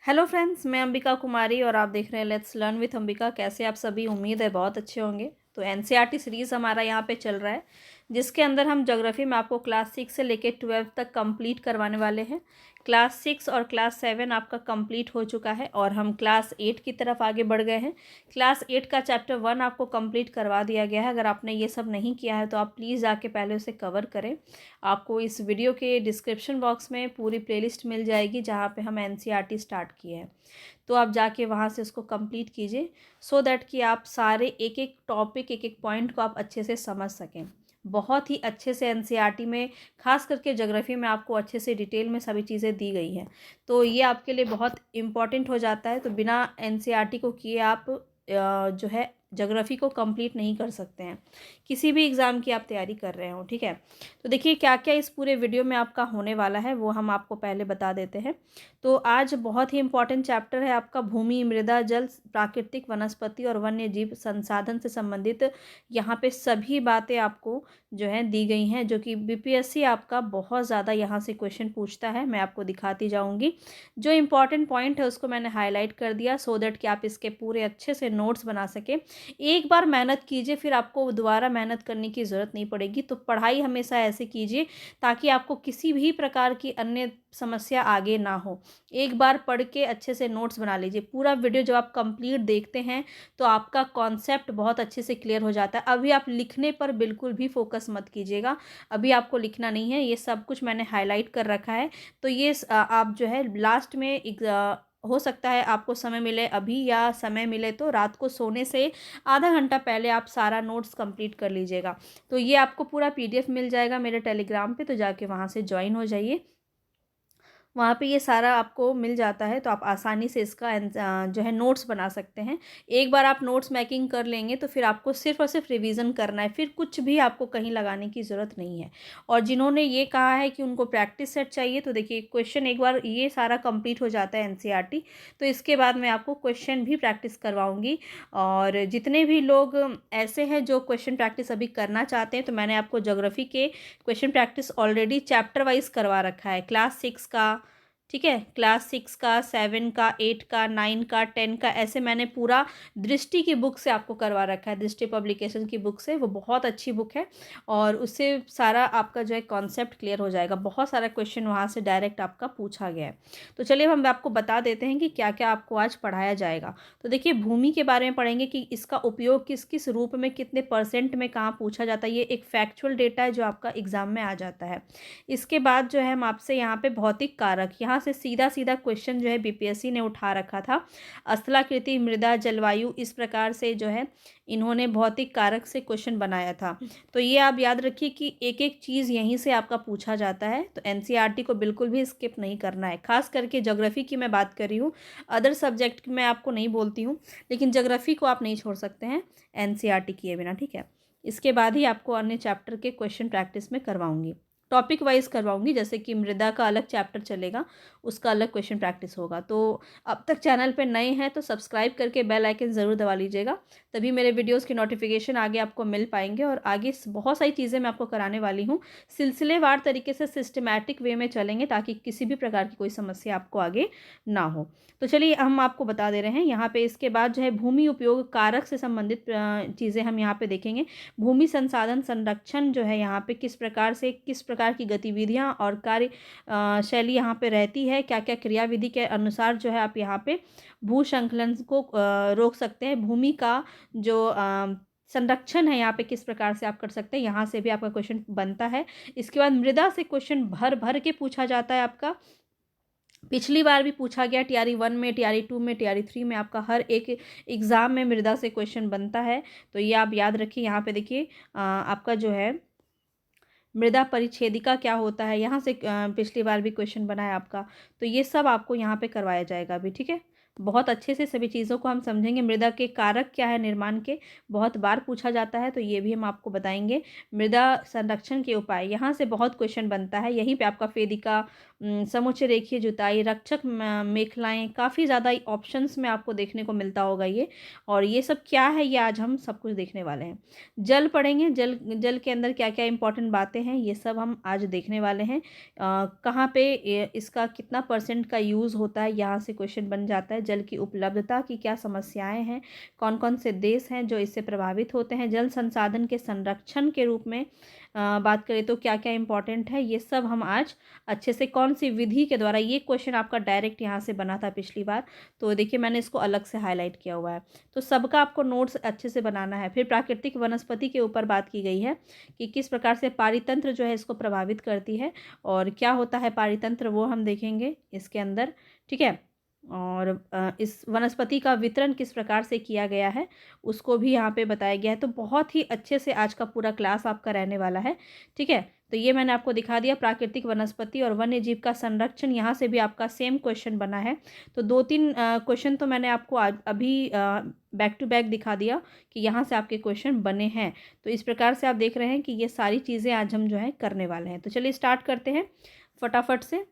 Hello friends, मैं अंबिका कुमारी और आप देख रहे हैं लेट्स लर्न विथ अंबिका। कैसे आप सभी? उम्मीद है बहुत अच्छे होंगे। तो एनसीईआरटी सीरीज़ हमारा यहाँ पे चल रहा है, जिसके अंदर हम ज्योग्राफी में आपको क्लास 6 से लेकर 12 तक कंप्लीट करवाने वाले हैं। क्लास 6 और क्लास 7 आपका कंप्लीट हो चुका है और हम क्लास 8 की तरफ आगे बढ़ गए हैं। क्लास 8 का चैप्टर 1 आपको कंप्लीट करवा दिया गया है। अगर आपने ये सब नहीं किया है तो आप प्लीज़ जाके पहले उसे कवर करें। आपको इस वीडियो के डिस्क्रिप्शन बॉक्स में पूरी प्लेलिस्ट मिल जाएगी जहाँ पे हम एनसीईआरटी स्टार्ट किए हैं। तो आप जाके वहाँ से उसको कंप्लीट कीजिए सो दैट कि आप सारे एक एक टॉपिक एक एक पॉइंट को आप अच्छे से समझ सकें। बहुत ही अच्छे से एनसीईआरटी में खास करके ज्योग्राफी में आपको अच्छे से डिटेल में सभी चीज़ें दी गई हैं। तो ये आपके लिए बहुत इम्पॉर्टेंट हो जाता है। तो बिना एनसीईआरटी को किए आप जो है ज्योग्राफी को कंप्लीट नहीं कर सकते हैं, किसी भी एग्ज़ाम की आप तैयारी कर रहे हो। ठीक है, तो देखिए क्या क्या इस पूरे वीडियो में आपका होने वाला है वो हम आपको पहले बता देते हैं। तो आज बहुत ही इम्पॉर्टेंट चैप्टर है आपका भूमि, मृदा, जल, प्राकृतिक वनस्पति और वन्य जीव संसाधन से संबंधित। यहाँ पे सभी बातें आपको जो है दी गई हैं, जो कि बीपीएससी आपका बहुत ज़्यादा यहाँ से क्वेश्चन पूछता है। मैं आपको दिखाती जाऊँगी। जो इम्पॉर्टेंट पॉइंट है उसको मैंने हाईलाइट कर दिया सो दैट कि आप इसके पूरे अच्छे से नोट्स बना सकें। एक बार मेहनत कीजिए, फिर आपको दोबारा मेहनत करने की ज़रूरत नहीं पड़ेगी। तो पढ़ाई हमेशा ऐसे कीजिए ताकि आपको किसी भी प्रकार की अन्य समस्या आगे ना हो। एक बार पढ़ के अच्छे से नोट्स बना लीजिए। पूरा वीडियो जब आप कंप्लीट देखते हैं तो आपका कॉन्सेप्ट बहुत अच्छे से क्लियर हो जाता है। अभी आप लिखने पर बिल्कुल भी फोकस मत कीजिएगा। अभी आपको लिखना नहीं है, ये सब कुछ मैंने हाईलाइट कर रखा है। तो ये आप जो है लास्ट में हो सकता है आपको समय मिले अभी, या समय मिले तो रात को सोने से आधा घंटा पहले आप सारा नोट्स कंप्लीट कर लीजिएगा। तो ये आपको पूरा पीडीएफ मिल जाएगा मेरे टेलीग्राम पे, तो जाके वहाँ से ज्वाइन हो जाइए। वहाँ पे ये सारा आपको मिल जाता है, तो आप आसानी से इसका जो है नोट्स बना सकते हैं। एक बार आप नोट्स मेकिंग कर लेंगे तो फिर आपको सिर्फ और सिर्फ रिवीजन करना है, फिर कुछ भी आपको कहीं लगाने की ज़रूरत नहीं है। और जिन्होंने ये कहा है कि उनको प्रैक्टिस सेट चाहिए, तो देखिए क्वेश्चन एक बार ये सारा कंप्लीट हो जाता है एनसीईआरटी, तो इसके बाद मैं आपको क्वेश्चन भी प्रैक्टिस करवाऊँगी। और जितने भी लोग ऐसे हैं जो क्वेश्चन प्रैक्टिस अभी करना चाहते हैं, तो मैंने आपको ज्योग्राफी के question practice already chapter wise करवा रखा है। क्लास 6 का, ठीक है, क्लास 6 का, 7 का, 8 का, 9 का, 10 का, ऐसे मैंने पूरा दृष्टि की बुक से आपको करवा रखा है। दृष्टि पब्लिकेशन की बुक से, वो बहुत अच्छी बुक है और उससे सारा आपका जो है कॉन्सेप्ट क्लियर हो जाएगा। बहुत सारा क्वेश्चन वहाँ से डायरेक्ट आपका पूछा गया है। तो चलिए हम आपको बता देते हैं कि क्या क्या आपको आज पढ़ाया जाएगा। तो देखिए भूमि के बारे में पढ़ेंगे कि इसका उपयोग किस किस रूप में, कितने परसेंट में, कहाँ पूछा जाता है। ये एक फैक्चुअल डेटा है जो आपका एग्जाम में आ जाता है। इसके बाद जो है हम आपसे यहाँ पे भौतिक कारक, यहाँ से सीधा सीधा क्वेश्चन जो है बीपीएससी ने उठा रखा था। स्थलाकृति, मृदा, जलवायु, इस प्रकार से जो है इन्होंने भौतिक कारक से क्वेश्चन बनाया था। तो ये आप याद रखिए कि एक एक चीज़ यहीं से आपका पूछा जाता है। तो एनसीईआरटी को बिल्कुल भी स्किप नहीं करना है। खास करके ज्योग्राफी की मैं बात कर रही हूँ, अदर सब्जेक्ट मैं आपको नहीं बोलती हूँ, लेकिन ज्योग्राफी को आप नहीं छोड़ सकते हैं एनसीईआरटी किए बिना। ठीक है, इसके बाद ही आपको अन्य चैप्टर के क्वेश्चन प्रैक्टिस में करवाऊंगी, टॉपिक वाइज करवाऊंगी। जैसे कि मृदा का अलग चैप्टर चलेगा, उसका अलग क्वेश्चन प्रैक्टिस होगा। तो अब तक चैनल पे नए हैं तो सब्सक्राइब करके बेल आइकन ज़रूर दबा लीजिएगा, तभी मेरे वीडियोस की नोटिफिकेशन आगे आपको मिल पाएंगे। और आगे बहुत सारी चीज़ें मैं आपको कराने वाली हूँ, सिलसिलेवार तरीके से सिस्टमैटिक वे में चलेंगे ताकि किसी भी प्रकार की कोई समस्या आपको आगे ना हो। तो चलिए हम आपको बता दे रहे हैं यहाँ पे। इसके बाद जो है भूमि उपयोग कारक से संबंधित चीज़ें हम यहाँ पे देखेंगे। भूमि संसाधन संरक्षण जो है यहाँ पे किस प्रकार से, किस प्रकार की गतिविधियाँ और कार्य शैली यहाँ पे रहती है, क्या क्या क्रियाविधि के अनुसार जो है आप यहाँ पे भू संकलन को रोक सकते हैं। भूमि का जो संरक्षण है यहाँ पे किस प्रकार से आप कर सकते हैं, यहाँ से भी आपका क्वेश्चन बनता है। इसके बाद मृदा से क्वेश्चन भर भर के पूछा जाता है आपका। पिछली बार भी पूछा गया, टीआरई 1 में, टीआरई 2 में, टीआरई 3 में, आपका हर एक एग्ज़ाम में मृदा से क्वेश्चन बनता है। तो ये आप याद रखिए। यहाँ पे देखिए आपका जो है मृदा परिच्छेदिका क्या होता है, यहाँ से पिछली बार भी क्वेश्चन बना है आपका। तो ये सब आपको यहाँ पे करवाया जाएगा अभी। ठीक है, बहुत अच्छे से सभी चीज़ों को हम समझेंगे। मृदा के कारक क्या है निर्माण के, बहुत बार पूछा जाता है, तो ये भी हम आपको बताएंगे। मृदा संरक्षण के उपाय, यहाँ से बहुत क्वेश्चन बनता है। यहीं पे आपका फेदिका समुच्चय रेखीय जुताई, रक्षक मेखलाएँ, काफ़ी ज़्यादा ऑप्शंस में आपको देखने को मिलता होगा ये। और ये सब क्या है, ये आज हम सब कुछ देखने वाले हैं। जल पढ़ेंगे, जल जल के अंदर क्या-क्या इम्पोर्टेंट बातें हैं, ये सब हम आज देखने वाले हैं। कहाँ पे इसका कितना परसेंट का यूज़ होता है, यहाँ से क्वेश्चन बन जाता है। जल की उपलब्धता की क्या समस्याएँ हैं, कौन-कौन से देश हैं जो इससे प्रभावित होते हैं। जल संसाधन के संरक्षण के रूप में बात करें तो क्या-क्या इम्पोर्टेंट है, ये सब हम आज अच्छे से कौन सी विधि के द्वारा, ये क्वेश्चन आपका डायरेक्ट यहाँ से बना था पिछली बार, तो देखिए मैंने इसको अलग से हाईलाइट किया हुआ है। तो सबका आपको नोट्स अच्छे से बनाना है। फिर प्राकृतिक वनस्पति के ऊपर बात की गई है कि किस प्रकार से पारितंत्र जो है इसको प्रभावित करती है और क्या होता है पारितंत्र, वो हम देखेंगे इसके अंदर, ठीक है। और इस वनस्पति का वितरण किस प्रकार से किया गया है उसको भी यहाँ पे बताया गया है। तो बहुत ही अच्छे से आज का पूरा क्लास आपका रहने वाला है, ठीक है। तो ये मैंने आपको दिखा दिया प्राकृतिक वनस्पति और वन्य जीव का संरक्षण, यहाँ से भी आपका सेम क्वेश्चन बना है। तो 2-3 क्वेश्चन तो मैंने आपको अभी बैक टू बैक दिखा दिया कि यहाँ से आपके क्वेश्चन बने हैं। तो इस प्रकार से आप देख रहे हैं कि ये सारी चीज़ें आज हम जो है करने वाले हैं। तो चलिए स्टार्ट करते हैं फटाफट से।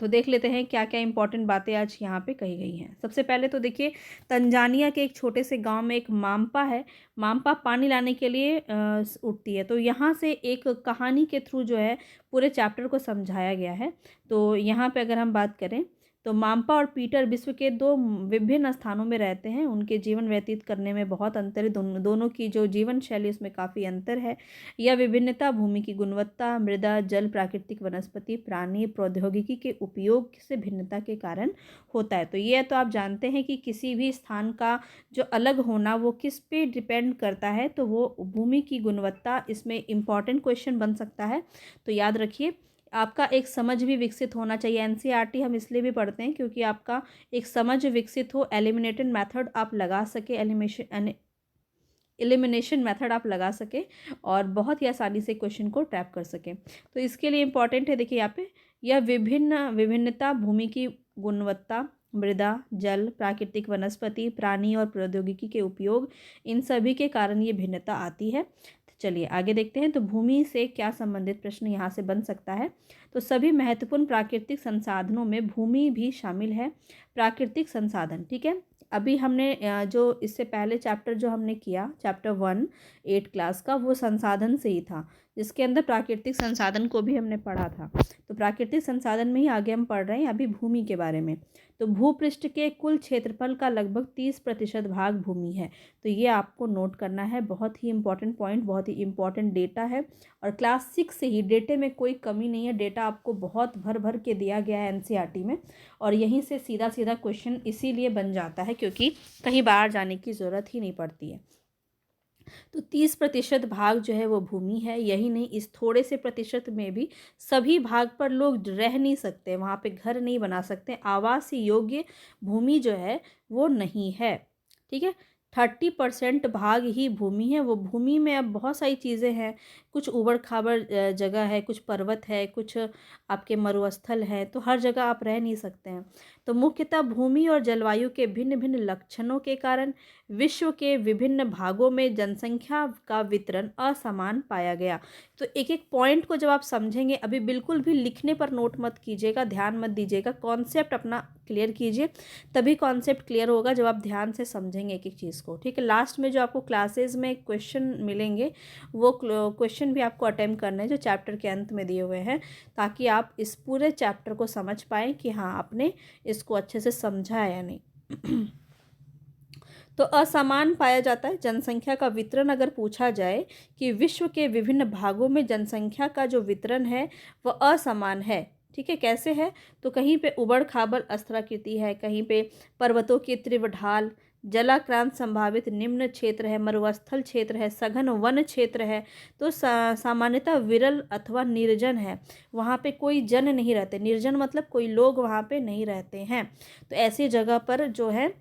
तो देख लेते हैं क्या क्या इंपॉर्टेंट बातें आज यहाँ पे कही गई हैं। सबसे पहले तो देखिए, तंजानिया के एक छोटे से गांव में एक माम्पा है। माम्पा पानी लाने के लिए उठती है। तो यहाँ से एक कहानी के थ्रू जो है पूरे चैप्टर को समझाया गया है। तो यहाँ पे अगर हम बात करें तो माम्पा और पीटर विश्व के 2 विभिन्न स्थानों में रहते हैं। उनके जीवन व्यतीत करने में बहुत अंतर है। दोनों की जो जीवन शैली उसमें काफ़ी अंतर है। यह विभिन्नता भूमि की गुणवत्ता, मृदा, जल, प्राकृतिक वनस्पति, प्राणी, प्रौद्योगिकी के उपयोग से भिन्नता के कारण होता है। तो ये तो आप जानते हैं कि किसी भी स्थान का जो अलग होना वो किस पे डिपेंड करता है, तो वो भूमि की गुणवत्ता, इसमें इम्पॉर्टेंट क्वेश्चन बन सकता है। तो याद रखिए, आपका एक समझ भी विकसित होना चाहिए। एनसीईआरटी हम इसलिए भी पढ़ते हैं क्योंकि आपका एक समझ विकसित हो, एलिमिनेटेड मेथड आप लगा सके, एलिमिनेशन मेथड आप लगा सके और बहुत ही आसानी से क्वेश्चन को ट्रैप कर सकें। तो इसके लिए इम्पॉर्टेंट है, देखिए यहाँ पे, यह विभिन्नता भूमि की गुणवत्ता, मृदा, जल, प्राकृतिक वनस्पति, प्राणी और प्रौद्योगिकी के उपयोग, इन सभी के कारण ये भिन्नता आती है। चलिए आगे देखते हैं। तो भूमि से क्या संबंधित प्रश्न यहाँ से बन सकता है। तो सभी महत्वपूर्ण प्राकृतिक संसाधनों में भूमि भी शामिल है। प्राकृतिक संसाधन, ठीक है। अभी हमने जो इससे पहले चैप्टर जो हमने किया, चैप्टर 1 8 क्लास का, वो संसाधन से ही था, जिसके अंदर प्राकृतिक संसाधन को भी हमने पढ़ा था। तो प्राकृतिक संसाधन में ही आगे हम पढ़ रहे हैं अभी भूमि के बारे में। तो भूपृष्ठ के कुल क्षेत्रफल का लगभग 30% भाग भूमि है। तो ये आपको नोट करना है, बहुत ही इंपॉर्टेंट पॉइंट, बहुत ही इंपॉर्टेंट डेटा है। और क्लास 6 से ही डेटे में कोई कमी नहीं है, डेटा आपको बहुत भर भर के दिया गया है एनसीईआरटी में। और यहीं से सीधा सीधा क्वेश्चन इसीलिए बन जाता है क्योंकि कहीं बाहर जाने की ज़रूरत ही नहीं पड़ती है। तो 30% भाग जो है वो भूमि है। यही नहीं, इस थोड़े से प्रतिशत में भी सभी भाग पर लोग रह नहीं सकते, वहाँ पे घर नहीं बना सकते, आवास योग्य भूमि जो है वो नहीं है, ठीक है। 30% भाग ही भूमि है। वो भूमि में अब बहुत सारी चीज़ें हैं, कुछ ऊबड़ खाबड़ जगह है, कुछ पर्वत है, कुछ आपके मरुस्थल है, तो हर जगह आप रह नहीं सकते हैं। तो मुख्यतः भूमि और जलवायु के भिन्न भिन्न लक्षणों के कारण विश्व के विभिन्न भागों में जनसंख्या का वितरण असमान पाया गया। तो एक एक पॉइंट को जब आप समझेंगे, अभी बिल्कुल भी लिखने पर नोट मत कीजिएगा, ध्यान मत दीजिएगा, कॉन्सेप्ट अपना क्लियर कीजिए। तभी कॉन्सेप्ट क्लियर होगा जब आप ध्यान से समझेंगे एक एक चीज़ को, ठीक है। लास्ट में जो आपको क्लासेस में क्वेश्चन मिलेंगे, वो क्वेश्चन भी आपको अटेम्प्ट करने हैं जो चैप्टर के अंत में दिए हुए हैं, ताकि आप इस पूरे चैप्टर को समझ पाएँ कि हाँ आपने इसको अच्छे से समझा है या नहीं। तो असमान पाया जाता है। जनसंख्या का वितरण अगर पूछा जाए कि विश्व के विभिन्न भागों में जनसंख्या का जो वितरण है वह असमान है, ठीक है। कैसे है, तो कहीं पे उबड़ खाबड़ स्थलाकृति है, कहीं पे पर्वतों की तीव्र ढाल, जलाक्रांत संभावित निम्न क्षेत्र है, मरुस्थल क्षेत्र है, सघन वन क्षेत्र है। तो सामान्यतः विरल अथवा निर्जन है, वहाँ पे कोई जन नहीं रहते। निर्जन मतलब कोई लोग वहाँ पे नहीं रहते हैं। तो ऐसी जगह पर जो है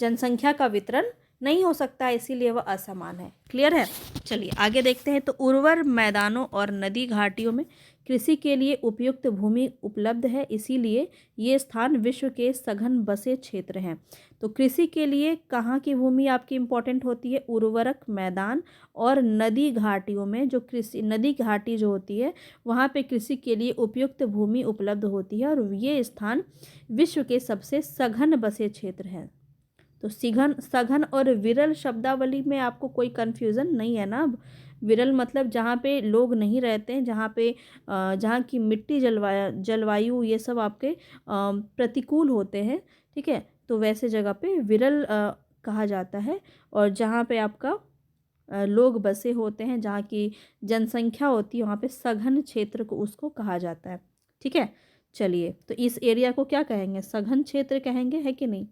जनसंख्या का वितरण नहीं हो सकता, इसीलिए वह असमान है। क्लियर है। चलिए आगे देखते हैं। तो उर्वर मैदानों और नदी घाटियों में कृषि के लिए उपयुक्त भूमि उपलब्ध है, इसीलिए ये स्थान विश्व के सघन बसे क्षेत्र हैं। तो कृषि के लिए कहाँ की भूमि आपकी इम्पोर्टेंट होती है? उर्वरक मैदान और नदी घाटियों में, जो कृषि नदी घाटी जो होती है वहाँ पे कृषि के लिए उपयुक्त भूमि उपलब्ध होती है, और ये स्थान विश्व के सबसे सघन बसे क्षेत्र हैं। तो सघन सघन और विरल शब्दावली में आपको कोई कन्फ्यूज़न नहीं है ना? अब विरल मतलब जहाँ पे लोग नहीं रहते हैं, जहाँ पे जहाँ की मिट्टी जलवायु ये सब आपके प्रतिकूल होते हैं, ठीक है, तो वैसे जगह पे विरल कहा जाता है। और जहाँ पे आपका लोग बसे होते हैं, जहाँ की जनसंख्या होती है, वहाँ पे सघन क्षेत्र को उसको कहा जाता है। ठीक है। चलिए, तो इस एरिया को क्या कहेंगे? सघन क्षेत्र कहेंगे, है कि नहीं?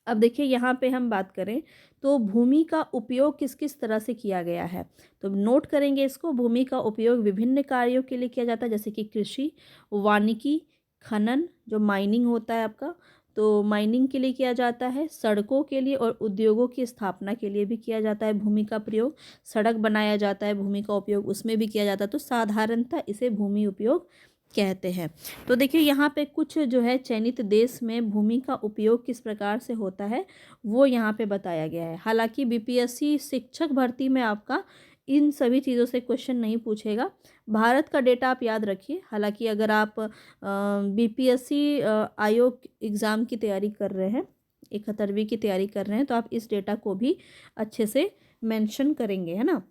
अब देखिए यहाँ पे हम बात करें तो भूमि का उपयोग किस किस तरह से किया गया है, तो नोट करेंगे इसको। भूमि का उपयोग विभिन्न कार्यों के लिए किया जाता है, जैसे कि कृषि, वानिकी, खनन जो माइनिंग होता है आपका, तो माइनिंग के लिए किया जाता है, सड़कों के लिए और उद्योगों की स्थापना के लिए भी किया जाता है भूमि का प्रयोग। सड़क बनाया जाता है, भूमि का उपयोग उसमें भी किया जाता है। तो साधारणतः इसे भूमि उपयोग कहते हैं। तो देखिए यहाँ पे कुछ जो है चयनित देश में भूमि का उपयोग किस प्रकार से होता है वो यहाँ पे बताया गया है। हालांकि बीपीएससी शिक्षक भर्ती में आपका इन सभी चीज़ों से क्वेश्चन नहीं पूछेगा। भारत का डेटा आप याद रखिए। हालांकि अगर आप बीपीएससी आयोग एग्ज़ाम की तैयारी कर रहे हैं, 71वीं की तैयारी कर रहे हैं, तो आप इस डेटा को भी अच्छे से मेंशन करेंगे, है ना,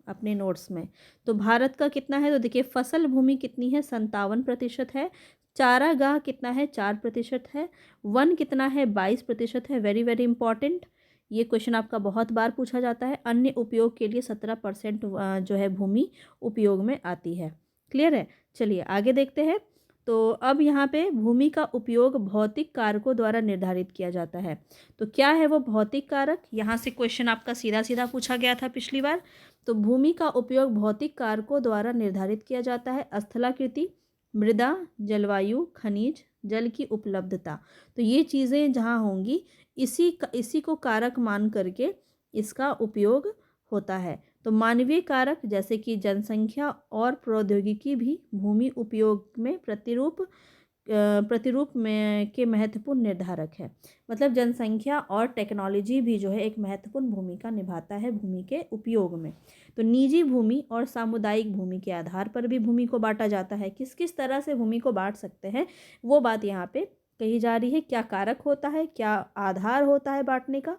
अपने नोट्स में। तो भारत का कितना है? तो देखिए फसल भूमि कितनी है? 57% है। चारागाह कितना है? 4% है। वन कितना है? 22% है। वेरी वेरी इंपॉर्टेंट, ये क्वेश्चन आपका बहुत बार पूछा जाता है। अन्य उपयोग के लिए 17% जो है भूमि उपयोग में आती है। क्लियर है। चलिए आगे देखते हैं। तो अब यहाँ पे भूमि का उपयोग भौतिक कारकों द्वारा निर्धारित किया जाता है। तो क्या है वो भौतिक कारक? यहाँ से क्वेश्चन आपका सीधा सीधा पूछा गया था पिछली बार। तो भूमि का उपयोग भौतिक कारकों द्वारा निर्धारित किया जाता है। स्थलाकृति, मृदा, जलवायु, खनिज, जल की उपलब्धता। तो ये चीज़ें जहाँ होंगी, इसी को कारक मान करके इसका उपयोग होता है। तो मानवीय कारक जैसे कि जनसंख्या और प्रौद्योगिकी भी भूमि उपयोग में प्रतिरूप में के महत्वपूर्ण निर्धारक है। मतलब जनसंख्या और टेक्नोलॉजी भी जो है एक महत्वपूर्ण भूमिका निभाता है भूमि के उपयोग में। तो निजी भूमि और सामुदायिक भूमि के आधार पर भी भूमि को बांटा जाता है। किस किस तरह से भूमि को बांट सकते हैं वो बात यहाँ पे कही जा रही है। क्या कारक होता है, क्या आधार होता है बांटने का?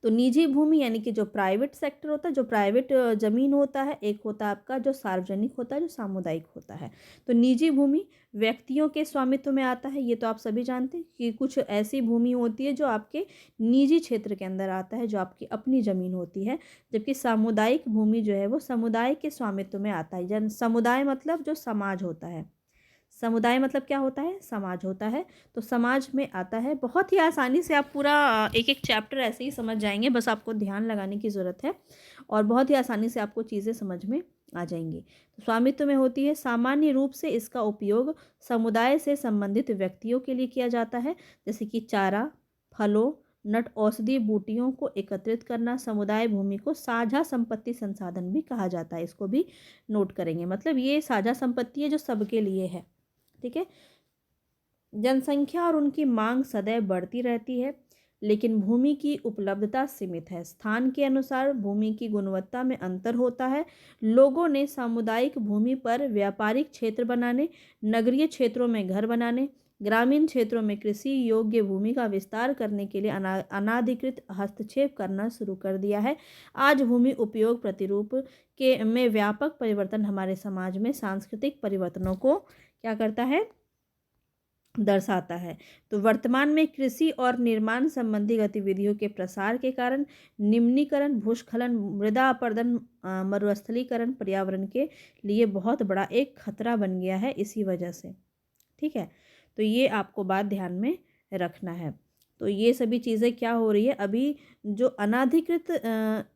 तो निजी भूमि यानी कि जो प्राइवेट सेक्टर होता है, जो प्राइवेट ज़मीन होता है, एक होता है आपका जो सार्वजनिक होता है, जो सामुदायिक होता है। तो निजी भूमि व्यक्तियों के स्वामित्व में आता है, ये तो आप सभी जानते हैं कि कुछ ऐसी भूमि होती है जो आपके निजी क्षेत्र के अंदर आता है, जो आपकी अपनी ज़मीन होती है। जबकि सामुदायिक भूमि जो है वो समुदाय के स्वामित्व में आता है। जन समुदाय मतलब जो समाज होता है, समुदाय मतलब क्या होता है? समाज होता है। तो समाज में आता है। बहुत ही आसानी से आप पूरा एक एक चैप्टर ऐसे ही समझ जाएंगे, बस आपको ध्यान लगाने की ज़रूरत है और बहुत ही आसानी से आपको चीज़ें समझ में आ जाएंगी। तो स्वामित्व में होती है। सामान्य रूप से इसका उपयोग समुदाय से संबंधित व्यक्तियों के लिए किया जाता है, जैसे कि चारा, फलों, नट औषधि बूटियों को एकत्रित करना। समुदाय भूमि को साझा संपत्ति संसाधन भी कहा जाता है, इसको भी नोट करेंगे। मतलब ये साझा संपत्ति है जो सबके लिए है। ठीक है। जनसंख्या और उनकी मांग सदैव बढ़ती रहती है, लेकिन भूमि की उपलब्धता सीमित है। स्थान के अनुसार भूमि की गुणवत्ता में अंतर होता है। लोगों ने सामुदायिक भूमि पर व्यापारिक क्षेत्र बनाने, नगरीय क्षेत्रों में घर बनाने, ग्रामीण क्षेत्रों में कृषि योग्य भूमि का विस्तार करने के लिए अनाधिकृत हस्तक्षेप करना शुरू कर दिया है। आज भूमि उपयोग प्रतिरूप के में व्यापक परिवर्तन हमारे समाज में सांस्कृतिक परिवर्तनों को क्या करता है? दर्शाता है। तो वर्तमान में कृषि और निर्माण संबंधी गतिविधियों के प्रसार के कारण निम्नीकरण, भूस्खलन, मृदा अपरदन, मरुस्थलीकरण पर्यावरण के लिए बहुत बड़ा एक खतरा बन गया है इसी वजह से। ठीक है। तो ये आपको बात ध्यान में रखना है। तो ये सभी चीज़ें क्या हो रही है अभी, जो अनाधिकृत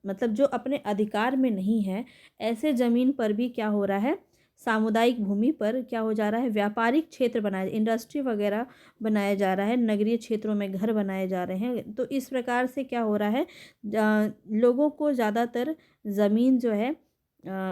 मतलब जो अपने अधिकार में नहीं है, ऐसे ज़मीन पर भी क्या हो रहा है? सामुदायिक भूमि पर क्या हो जा रहा है, व्यापारिक क्षेत्र बनाए, इंडस्ट्री वगैरह बनाया जा रहा है, नगरीय क्षेत्रों में घर बनाए जा रहे हैं। तो इस प्रकार से क्या हो रहा है, लोगों को ज़्यादातर ज़मीन जो है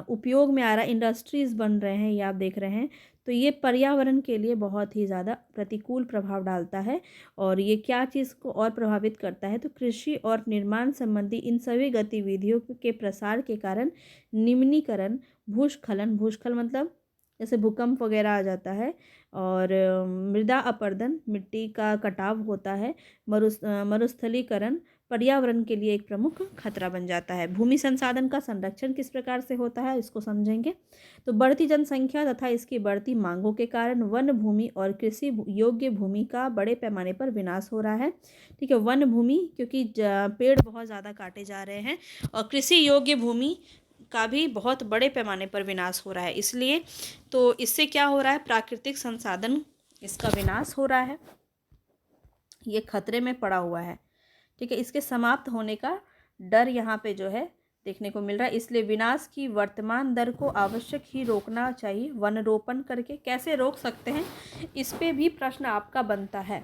उपयोग में आ रहा है, इंडस्ट्रीज़ बन रहे हैं, ये आप देख रहे हैं। तो ये पर्यावरण के लिए बहुत ही ज़्यादा प्रतिकूल प्रभाव डालता है। और ये क्या चीज़ को और प्रभावित करता है, तो कृषि और निर्माण संबंधी इन सभी गतिविधियों के प्रसार के कारण निम्नीकरण, भूस्खलन, भूस्खलन मतलब जैसे भूकंप वगैरह आ जाता है, और मृदा अपरदन, मिट्टी का कटाव होता है, मरुस्थलीकरण पर्यावरण के लिए एक प्रमुख खतरा बन जाता है। भूमि संसाधन का संरक्षण किस प्रकार से होता है, इसको समझेंगे। तो बढ़ती जनसंख्या तथा इसकी बढ़ती मांगों के कारण वन भूमि और कृषि योग्य भूमि का बड़े पैमाने पर विनाश हो रहा है। ठीक है, वन भूमि क्योंकि पेड़ बहुत ज़्यादा काटे जा रहे हैं, और कृषि योग्य भूमि का भी बहुत बड़े पैमाने पर विनाश हो रहा है। इसलिए तो इससे क्या हो रहा है, प्राकृतिक संसाधन इसका विनाश हो रहा है, ये खतरे में पड़ा हुआ है। ठीक है, इसके समाप्त होने का डर यहाँ पे जो है देखने को मिल रहा है। इसलिए विनाश की वर्तमान दर को आवश्यक ही रोकना चाहिए। वन रोपण करके कैसे रोक सकते हैं, इस पे भी प्रश्न आपका बनता है,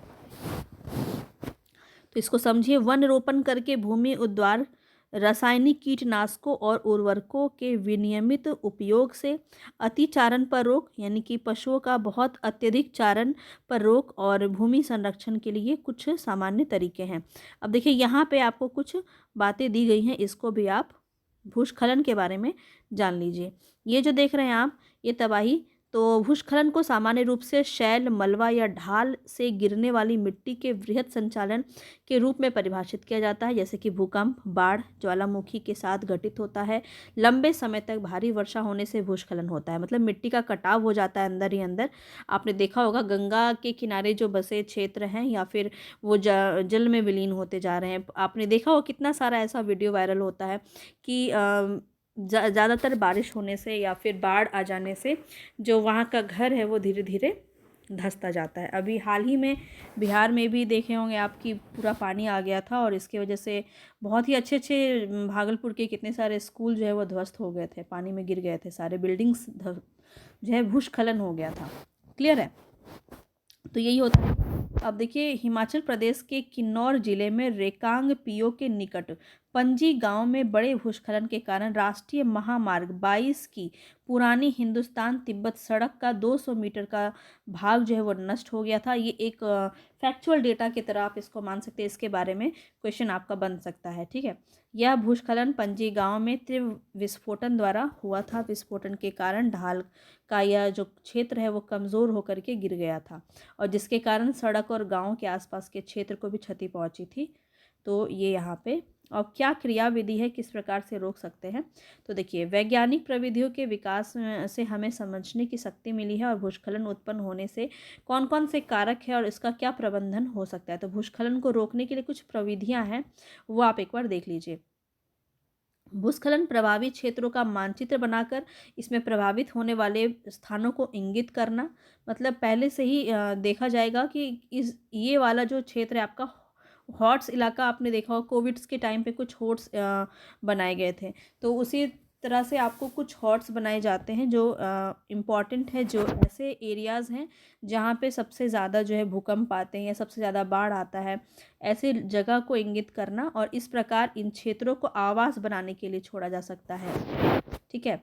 तो इसको समझिए। वन रोपण करके भूमि उद्वार, रासायनिक कीटनाशकों और उर्वरकों के विनियमित उपयोग से, अतिचारण पर रोक यानी कि पशुओं का बहुत अत्यधिक चारण पर रोक, और भूमि संरक्षण के लिए कुछ सामान्य तरीके हैं। अब देखिए यहाँ पे आपको कुछ बातें दी गई हैं, इसको भी आप भूस्खलन के बारे में जान लीजिए। ये जो देख रहे हैं आप, ये तबाही, तो भूस्खलन को सामान्य रूप से शैल, मलबा या ढाल से गिरने वाली मिट्टी के वृहद संचालन के रूप में परिभाषित किया जाता है, जैसे कि भूकंप, बाढ़, ज्वालामुखी के साथ घटित होता है। लंबे समय तक भारी वर्षा होने से भूस्खलन होता है, मतलब मिट्टी का कटाव हो जाता है अंदर ही अंदर। आपने देखा होगा गंगा के किनारे जो बसे क्षेत्र हैं, या फिर वो जल में विलीन होते जा रहे हैं। आपने देखा होगा कितना सारा ऐसा वीडियो वायरल होता है कि ज़्यादातर बारिश होने से या फिर बाढ़ आ जाने से जो वहाँ का घर है वो धीरे धीरे धंसता जाता है। अभी हाल ही में बिहार में भी देखे होंगे आप कि पूरा पानी आ गया था, और इसकी वजह से बहुत ही अच्छे अच्छे भागलपुर के कितने सारे स्कूल जो है वो ध्वस्त हो गए थे, पानी में गिर गए थे, सारे बिल्डिंग्स जो है भूस्खलन हो गया था। क्लियर है, तो यही होता है। अब देखिए हिमाचल प्रदेश के किन्नौर जिले में रेकांग पीओ के निकट पंजी गांव में बड़े भूस्खलन के कारण राष्ट्रीय महामार्ग 22 की पुरानी हिंदुस्तान तिब्बत सड़क का 200 मीटर का भाग जो है वो नष्ट हो गया था। ये एक फैक्चुअल डेटा की तरह आप इसको मान सकते हैं, इसके बारे में क्वेश्चन आपका बन सकता है। ठीक है, यह भूस्खलन पंजी गांव में तीव्र विस्फोटन द्वारा हुआ था। विस्फोटन के कारण ढाल का यह जो क्षेत्र है वो कमज़ोर होकर के गिर गया था, और जिसके कारण सड़क और गांव के आसपास के क्षेत्र को भी क्षति पहुंची थी। तो ये यहाँ पे, और क्या क्रियाविधि है, किस प्रकार से रोक सकते हैं, तो देखिए वैज्ञानिक प्रविधियों के विकास से हमें समझने की शक्ति मिली है, और भूस्खलन उत्पन्न होने से कौन कौन से कारक है और इसका क्या प्रबंधन हो सकता है। तो भूस्खलन को रोकने के लिए कुछ प्रविधियाँ हैं, वो आप एक बार देख लीजिए। भूस्खलन प्रभावित क्षेत्रों का मानचित्र बनाकर इसमें प्रभावित होने वाले स्थानों को इंगित करना, मतलब पहले से ही देखा जाएगा कि इस ये वाला जो क्षेत्र है आपका हॉट्स इलाका, आपने देखा हो कोविड्स के टाइम पे कुछ हॉट्स बनाए गए थे, तो उसी तरह से आपको कुछ हॉट्स बनाए जाते हैं जो इम्पॉर्टेंट है, जो ऐसे एरियाज़ हैं जहाँ पे सबसे ज़्यादा जो है भूकंप आते हैं या सबसे ज़्यादा बाढ़ आता है, ऐसे जगह को इंगित करना, और इस प्रकार इन क्षेत्रों को आवास बनाने के लिए छोड़ा जा सकता है। ठीक है,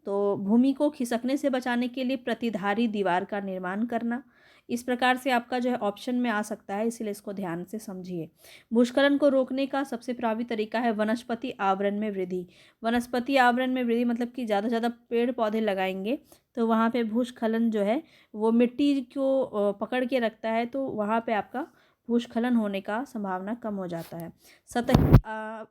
तो भूमि को खिसकने से बचाने के लिए प्रतिधारी दीवार का निर्माण करना, इस प्रकार से आपका जो है ऑप्शन में आ सकता है, इसलिए इसको ध्यान से समझिए। भूस्खलन को रोकने का सबसे प्रभावी तरीका है वनस्पति आवरण में वृद्धि। वनस्पति आवरण में वृद्धि मतलब कि ज़्यादा से ज़्यादा पेड़ पौधे लगाएंगे तो वहाँ पे भूस्खलन जो है वो मिट्टी को पकड़ के रखता है, तो वहाँ पे आपका भूस्खलन होने का संभावना कम हो जाता है। सतही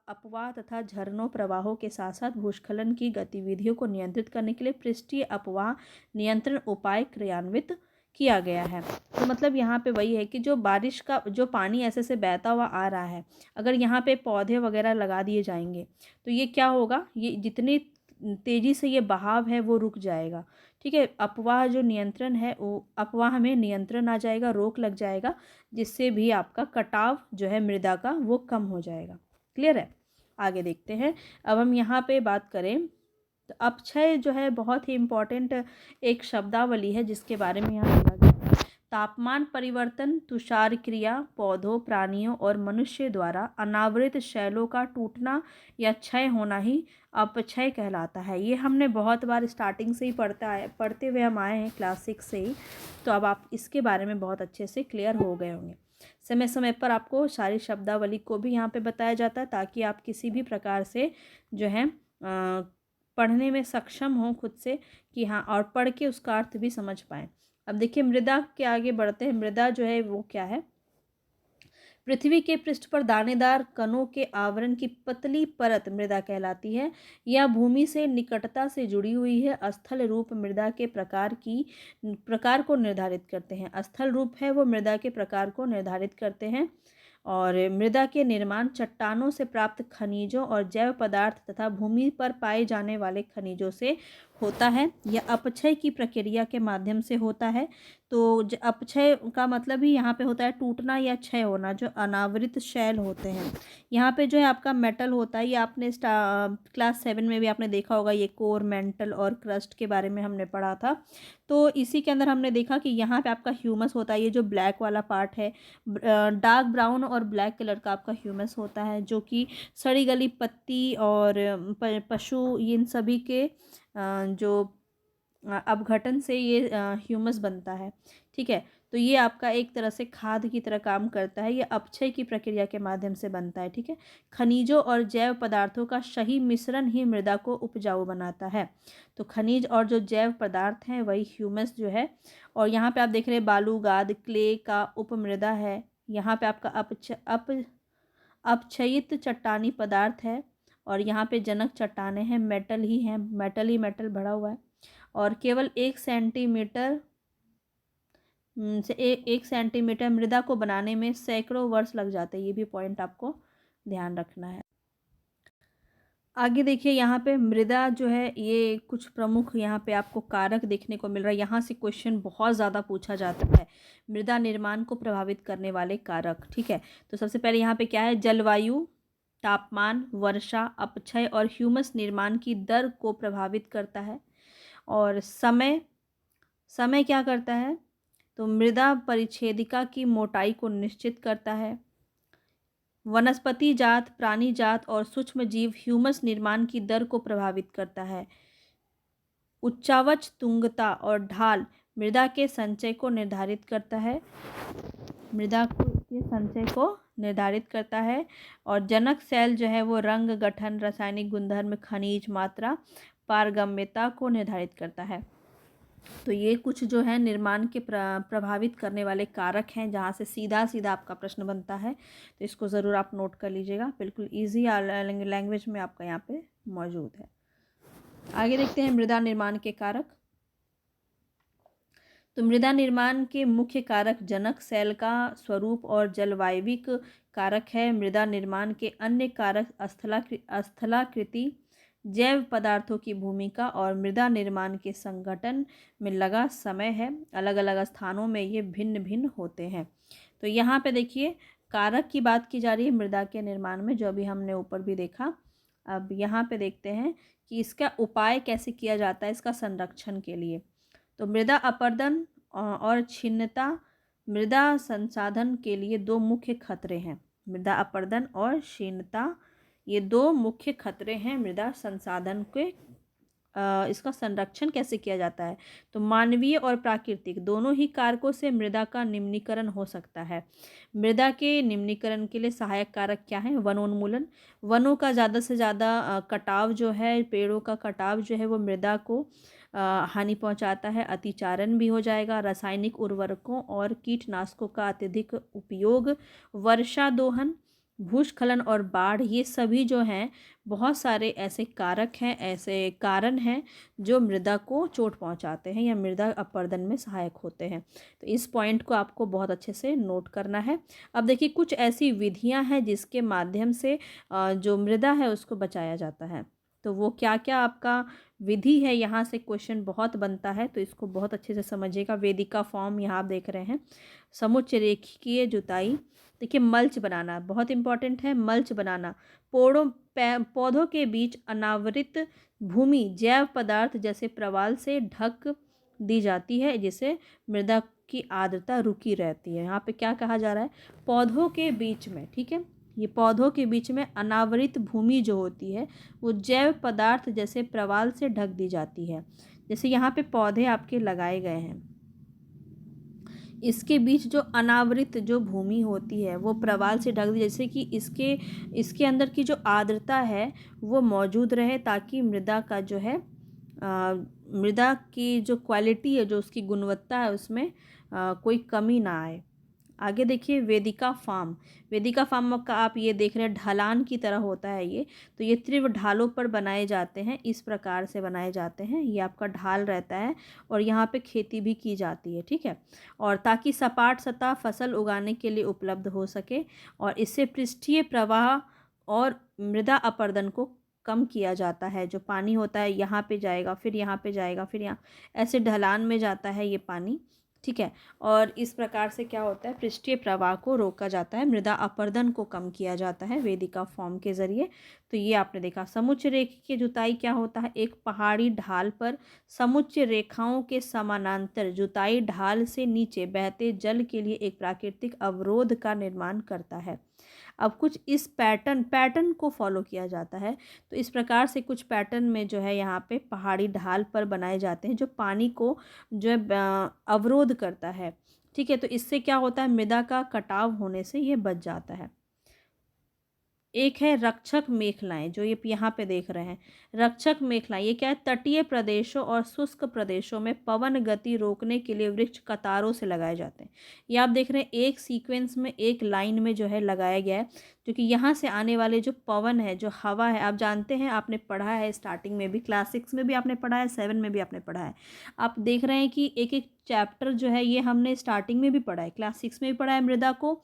अपवाह तथा झरनों प्रवाहों के साथ साथ भूस्खलन की गतिविधियों को नियंत्रित करने के लिए पृष्ठीय अपवाह नियंत्रण उपाय क्रियान्वित किया गया है। तो मतलब यहाँ पे वही है कि जो बारिश का जो पानी ऐसे से बहता हुआ आ रहा है, अगर यहाँ पे पौधे वगैरह लगा दिए जाएंगे तो ये क्या होगा, ये जितनी तेज़ी से ये बहाव है वो रुक जाएगा। ठीक है, अफवाह जो नियंत्रण है वो अफवाह में नियंत्रण आ जाएगा, रोक लग जाएगा, जिससे भी आपका कटाव जो है मृदा का वो कम हो जाएगा। क्लियर है, आगे देखते हैं। अब हम यहाँ पे बात करें तो अपक्षय जो है बहुत ही इम्पोर्टेंट एक शब्दावली है जिसके बारे में यहाँ बोला गया है। तापमान परिवर्तन, तुषार क्रिया, पौधों, प्राणियों और मनुष्य द्वारा अनावृत शैलों का टूटना या क्षय होना ही अपक्षय कहलाता है। ये हमने बहुत बार स्टार्टिंग से ही पढ़ते हुए हम आए हैं क्लास 6 से ही। तो अब आप इसके बारे में बहुत अच्छे से क्लियर हो गए होंगे। समय समय पर आपको सारी शब्दावली को भी यहाँ पे बताया जाता है ताकि आप किसी भी प्रकार से जो है पढ़ने में सक्षम हो खुद से कि हाँ, और पढ़ के उसका अर्थ भी समझ पाएँ। अब देखिए मृदा के आगे बढ़ते हैं। मृदा जो है वो क्या है? पृथ्वी के पृष्ठ पर दानेदार कणों के आवरण की पतली परत मृदा कहलाती है। यह भूमि से निकटता से जुड़ी हुई है। स्थल रूप मृदा के प्रकार को निर्धारित करते हैं। स्थल रूप है वो मृदा के प्रकार को निर्धारित करते हैं। और मृदा के निर्माण चट्टानों से प्राप्त खनिजों और जैव पदार्थ तथा भूमि पर पाए जाने वाले खनिजों से होता है। यह अपक्षय की प्रक्रिया के माध्यम से होता है। तो अपक्षय का मतलब ही यहाँ पे होता है टूटना या क्षय होना, जो अनावृत शैल होते हैं। यहाँ पे जो है आपका मेटल होता है, ये आपने क्लास 7 में भी आपने देखा होगा, ये कोर, मेंटल और क्रस्ट के बारे में हमने पढ़ा था। तो इसी के अंदर हमने देखा कि यहाँ पे आपका ह्यूमस होता है, ये जो ब्लैक वाला पार्ट है, डार्क ब्राउन और ब्लैक कलर का आपका ह्यूमस होता है, जो कि सड़ी गली पत्ती और पशु इन सभी के जो अपघटन से ये ह्यूमस बनता है। ठीक है, तो ये आपका एक तरह से खाद की तरह काम करता है। ये अपक्षय की प्रक्रिया के माध्यम से बनता है। ठीक है, खनिजों और जैव पदार्थों का सही मिश्रण ही मृदा को उपजाऊ बनाता है। तो खनिज और जो जैव पदार्थ हैं वही ह्यूमस जो है। और यहाँ पे आप देख रहे हैं बालू गाद क्ले का उपमृदा है। यहाँ पे आपका अपक्षयित चट्टानी पदार्थ है। और यहाँ पे जनक चट्टाने हैं, मेटल ही हैं, मेटल ही मेटल भरा हुआ है। और केवल 1 सेंटीमीटर से 1 सेंटीमीटर मृदा को बनाने में सैकड़ों वर्ष लग जाते हैं। ये भी पॉइंट आपको ध्यान रखना है। आगे देखिए यहाँ पे मृदा जो है, ये कुछ प्रमुख यहाँ पे आपको कारक देखने को मिल रहा है। यहाँ से क्वेश्चन बहुत ज़्यादा पूछा जाता है, मृदा निर्माण को प्रभावित करने वाले कारक। ठीक है, तो सबसे पहले यहाँ पे क्या है? जलवायु, तापमान, वर्षा, अपक्षय और ह्यूमस निर्माण की दर को प्रभावित करता है। और समय क्या करता है? तो मृदा परिच्छेदिका की मोटाई को निश्चित करता है। वनस्पति जात, प्राणी जात और सूक्ष्म जीव ह्यूमस निर्माण की दर को प्रभावित करता है। उच्चावच, तुंगता और ढाल मृदा के संचय को निर्धारित करता है। और जनक सेल जो है वो रंग, गठन, रासायनिक गुणधर्म, खनिज मात्रा, पारगम्यता को निर्धारित करता है। तो ये कुछ जो है निर्माण के प्रभावित करने वाले कारक हैं, जहाँ से सीधा सीधा आपका प्रश्न बनता है। तो इसको ज़रूर आप नोट कर लीजिएगा, बिल्कुल ईजी लैंग्वेज में आपका यहाँ पे मौजूद है। आगे देखते हैं मृदा निर्माण के कारक। तो मृदा निर्माण के मुख्य कारक जनक सेल का स्वरूप और जलवायविक कारक है। मृदा निर्माण के अन्य कारक स्थलाकृति, जैव पदार्थों की भूमिका और मृदा निर्माण के संगठन में लगा समय है। अलग अलग स्थानों में ये भिन्न भिन्न होते हैं। तो यहाँ पे देखिए कारक की बात की जा रही है मृदा के निर्माण में, जो अभी हमने ऊपर भी देखा। अब यहाँ पे देखते हैं कि इसका उपाय कैसे किया जाता है इसका संरक्षण के लिए। तो मृदा अपरदन और क्षीणता मृदा संसाधन के लिए 2 मुख्य खतरे हैं। मृदा अपरदन और क्षीणता ये 2 मुख्य खतरे हैं मृदा संसाधन के। इसका संरक्षण कैसे किया जाता है? तो मानवीय और प्राकृतिक दोनों ही कारकों से मृदा का निम्नीकरण हो सकता है। मृदा के निम्नीकरण के लिए सहायक कारक क्या है? वनोन्मूलन, वनों का ज़्यादा से ज़्यादा कटाव जो है, पेड़ों का कटाव जो है वो मृदा को हानि पहुंचाता है। अतिचारण भी हो जाएगा। रासायनिक उर्वरकों और कीटनाशकों का अत्यधिक उपयोग, वर्षा दोहन, भूस्खलन और बाढ़, ये सभी जो हैं बहुत सारे ऐसे कारक हैं, ऐसे कारण हैं जो मृदा को चोट पहुंचाते हैं या मृदा अपरदन में सहायक होते हैं। तो इस पॉइंट को आपको बहुत अच्छे से नोट करना है। अब देखिए कुछ ऐसी विधियां हैं जिसके माध्यम से जो मृदा है उसको बचाया जाता है। तो वो क्या क्या आपका विधि है, यहाँ से क्वेश्चन बहुत बनता है, तो इसको बहुत अच्छे से समझिएगा। वेदिका फॉर्म यहाँ आप देख रहे हैं। समुच्च रेखीय जुताई, देखिए मल्च बनाना बहुत इंपॉर्टेंट है। मल्च बनाना, पौधों के बीच अनावृत भूमि जैव पदार्थ जैसे प्रवाल से ढक दी जाती है, जिससे मृदा की आर्द्रता रुकी रहती है। यहाँ पे क्या कहा जा रहा है, पौधों के बीच में, ठीक है, ये पौधों के बीच में अनावृत भूमि जो होती है वो जैव पदार्थ जैसे प्रवाल से ढक दी जाती है। जैसे यहाँ पे पौधे आपके लगाए गए हैं, इसके बीच जो अनावृत जो भूमि होती है वो प्रवाल से ढक दी, जैसे कि इसके अंदर की जो आर्द्रता है वो मौजूद रहे, ताकि मृदा का जो है मृदा की जो क्वालिटी है, जो उसकी गुणवत्ता है, उसमें कोई कमी ना आए। आगे देखिए, वेदिका फार्म का आप ये देख रहे हैं ढलान की तरह होता है ये, तो ये तीव्र ढालों पर बनाए जाते हैं, इस प्रकार से बनाए जाते हैं, ये आपका ढाल रहता है और यहाँ पे खेती भी की जाती है, ठीक है, और ताकि सपाट सतह फसल उगाने के लिए उपलब्ध हो सके, और इससे पृष्ठीय प्रवाह और मृदा अपरदन को कम किया जाता है। जो पानी होता है यहाँ पे जाएगा, फिर यहाँ पे जाएगा, फिर यहाँ, ऐसे ढलान में जाता है ये पानी, ठीक है, और इस प्रकार से क्या होता है, पृष्ठीय प्रवाह को रोका जाता है, मृदा अपरदन को कम किया जाता है वेदिका फॉर्म के जरिए। तो ये आपने देखा। समुच्च रेखा की जुताई क्या होता है, एक पहाड़ी ढाल पर समुच्च रेखाओं के समानांतर जुताई ढाल से नीचे बहते जल के लिए एक प्राकृतिक अवरोध का निर्माण करता है। अब कुछ इस पैटर्न को फॉलो किया जाता है, तो इस प्रकार से कुछ पैटर्न में जो है यहाँ पे पहाड़ी ढाल पर बनाए जाते हैं, जो पानी को जो है अवरोध करता है, ठीक है, तो इससे क्या होता है, मृदा का कटाव होने से ये बच जाता है। एक है रक्षक मेखलाएं, जो ये यहाँ पे देख रहे हैं, रक्षक मेखलाएं, ये क्या है, तटीय प्रदेशों और शुष्क प्रदेशों में पवन गति रोकने के लिए वृक्ष कतारों से लगाए जाते हैं। ये आप देख रहे हैं एक सीक्वेंस में, एक लाइन में जो है लगाया गया है, क्योंकि यहाँ से आने वाले जो पवन है, जो हवा है, आप जानते हैं, आपने पढ़ा है स्टार्टिंग में भी, क्लास 6 में भी आपने पढ़ा है, 7 में भी आपने पढ़ा है। आप देख रहे हैं कि एक एक चैप्टर जो है ये हमने स्टार्टिंग में भी पढ़ा है, क्लास 6 में भी पढ़ा है मृदा को,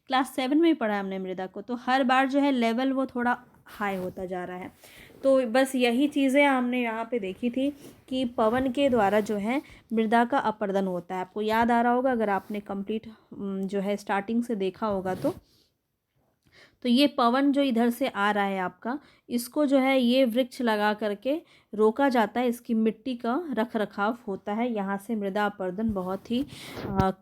क्लास 7 में भी पढ़ा है हमने मृदा को, तो हर बार जो है लेवल वो थोड़ा हाई होता जा रहा है। तो बस यही चीज़ें हमने यहाँ पे देखी थी कि पवन के द्वारा जो है मृदा का अपरदन होता है। आपको याद आ रहा होगा अगर आपने कंप्लीट जो है स्टार्टिंग से देखा होगा तो ये पवन जो इधर से आ रहा है आपका, इसको जो है ये वृक्ष लगा करके रोका जाता है, इसकी मिट्टी का रख रखाव होता है, यहाँ से मृदा अपरदन बहुत ही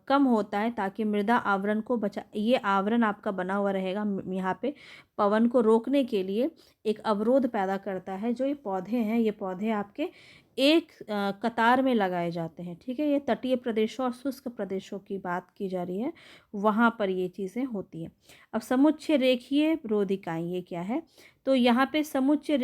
कम होता है, ताकि मृदा आवरण को बचा, ये आवरण आपका बना हुआ रहेगा यहाँ पे पवन को रोकने के लिए एक अवरोध पैदा करता है। जो ये पौधे हैं, ये पौधे आपके एक कतार में लगाए जाते हैं, ठीक है, ये तटीय प्रदेशों और शुष्क प्रदेशों की बात की जा रही है, वहाँ पर ये चीज़ें होती हैं। अब समुच्चय रेखीय रोधिकाएं, ये क्या है, तो यहाँ पे समुच्चय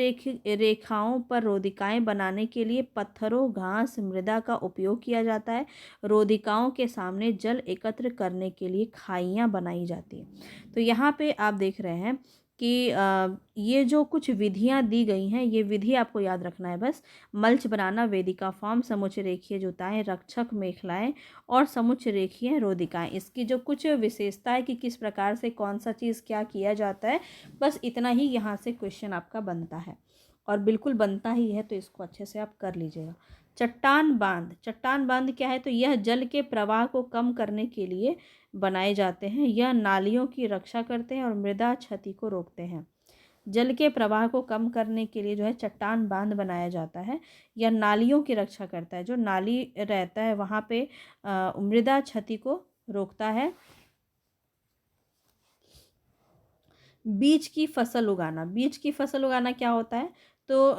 रेखाओं पर रोधिकाएं बनाने के लिए पत्थरों, घास, मृदा का उपयोग किया जाता है। रोधिकाओं के सामने जल एकत्र करने के लिए खाइयाँ बनाई जाती हैं। तो यहाँ पे आप देख रहे हैं कि ये जो कुछ विधियाँ दी गई हैं, ये विधि आपको याद रखना है बस। मल्च बनाना, वेदिका फॉर्म, समुच्चय रेखीय जुताएं, रक्षक मेखलाएं और समुच्चय रेखीय रोधिकाएं, इसकी जो कुछ विशेषता है कि किस प्रकार से कौन सा चीज़ क्या किया जाता है, बस इतना ही यहाँ से क्वेश्चन आपका बनता है, और बिल्कुल बनता ही है, तो इसको अच्छे से आप कर लीजिएगा। चट्टान बांध क्या है, तो यह जल के प्रवाह को कम करने के लिए बनाए जाते हैं। यह नालियों की रक्षा करते हैं और मृदा क्षति को रोकते हैं। जल के प्रवाह को कम करने के लिए जो है चट्टान बांध बनाया जाता है, यह नालियों की रक्षा करता है, जो नाली रहता है वहाँ पे मृदा क्षति को रोकता है। बीज की फसल उगाना क्या होता है, तो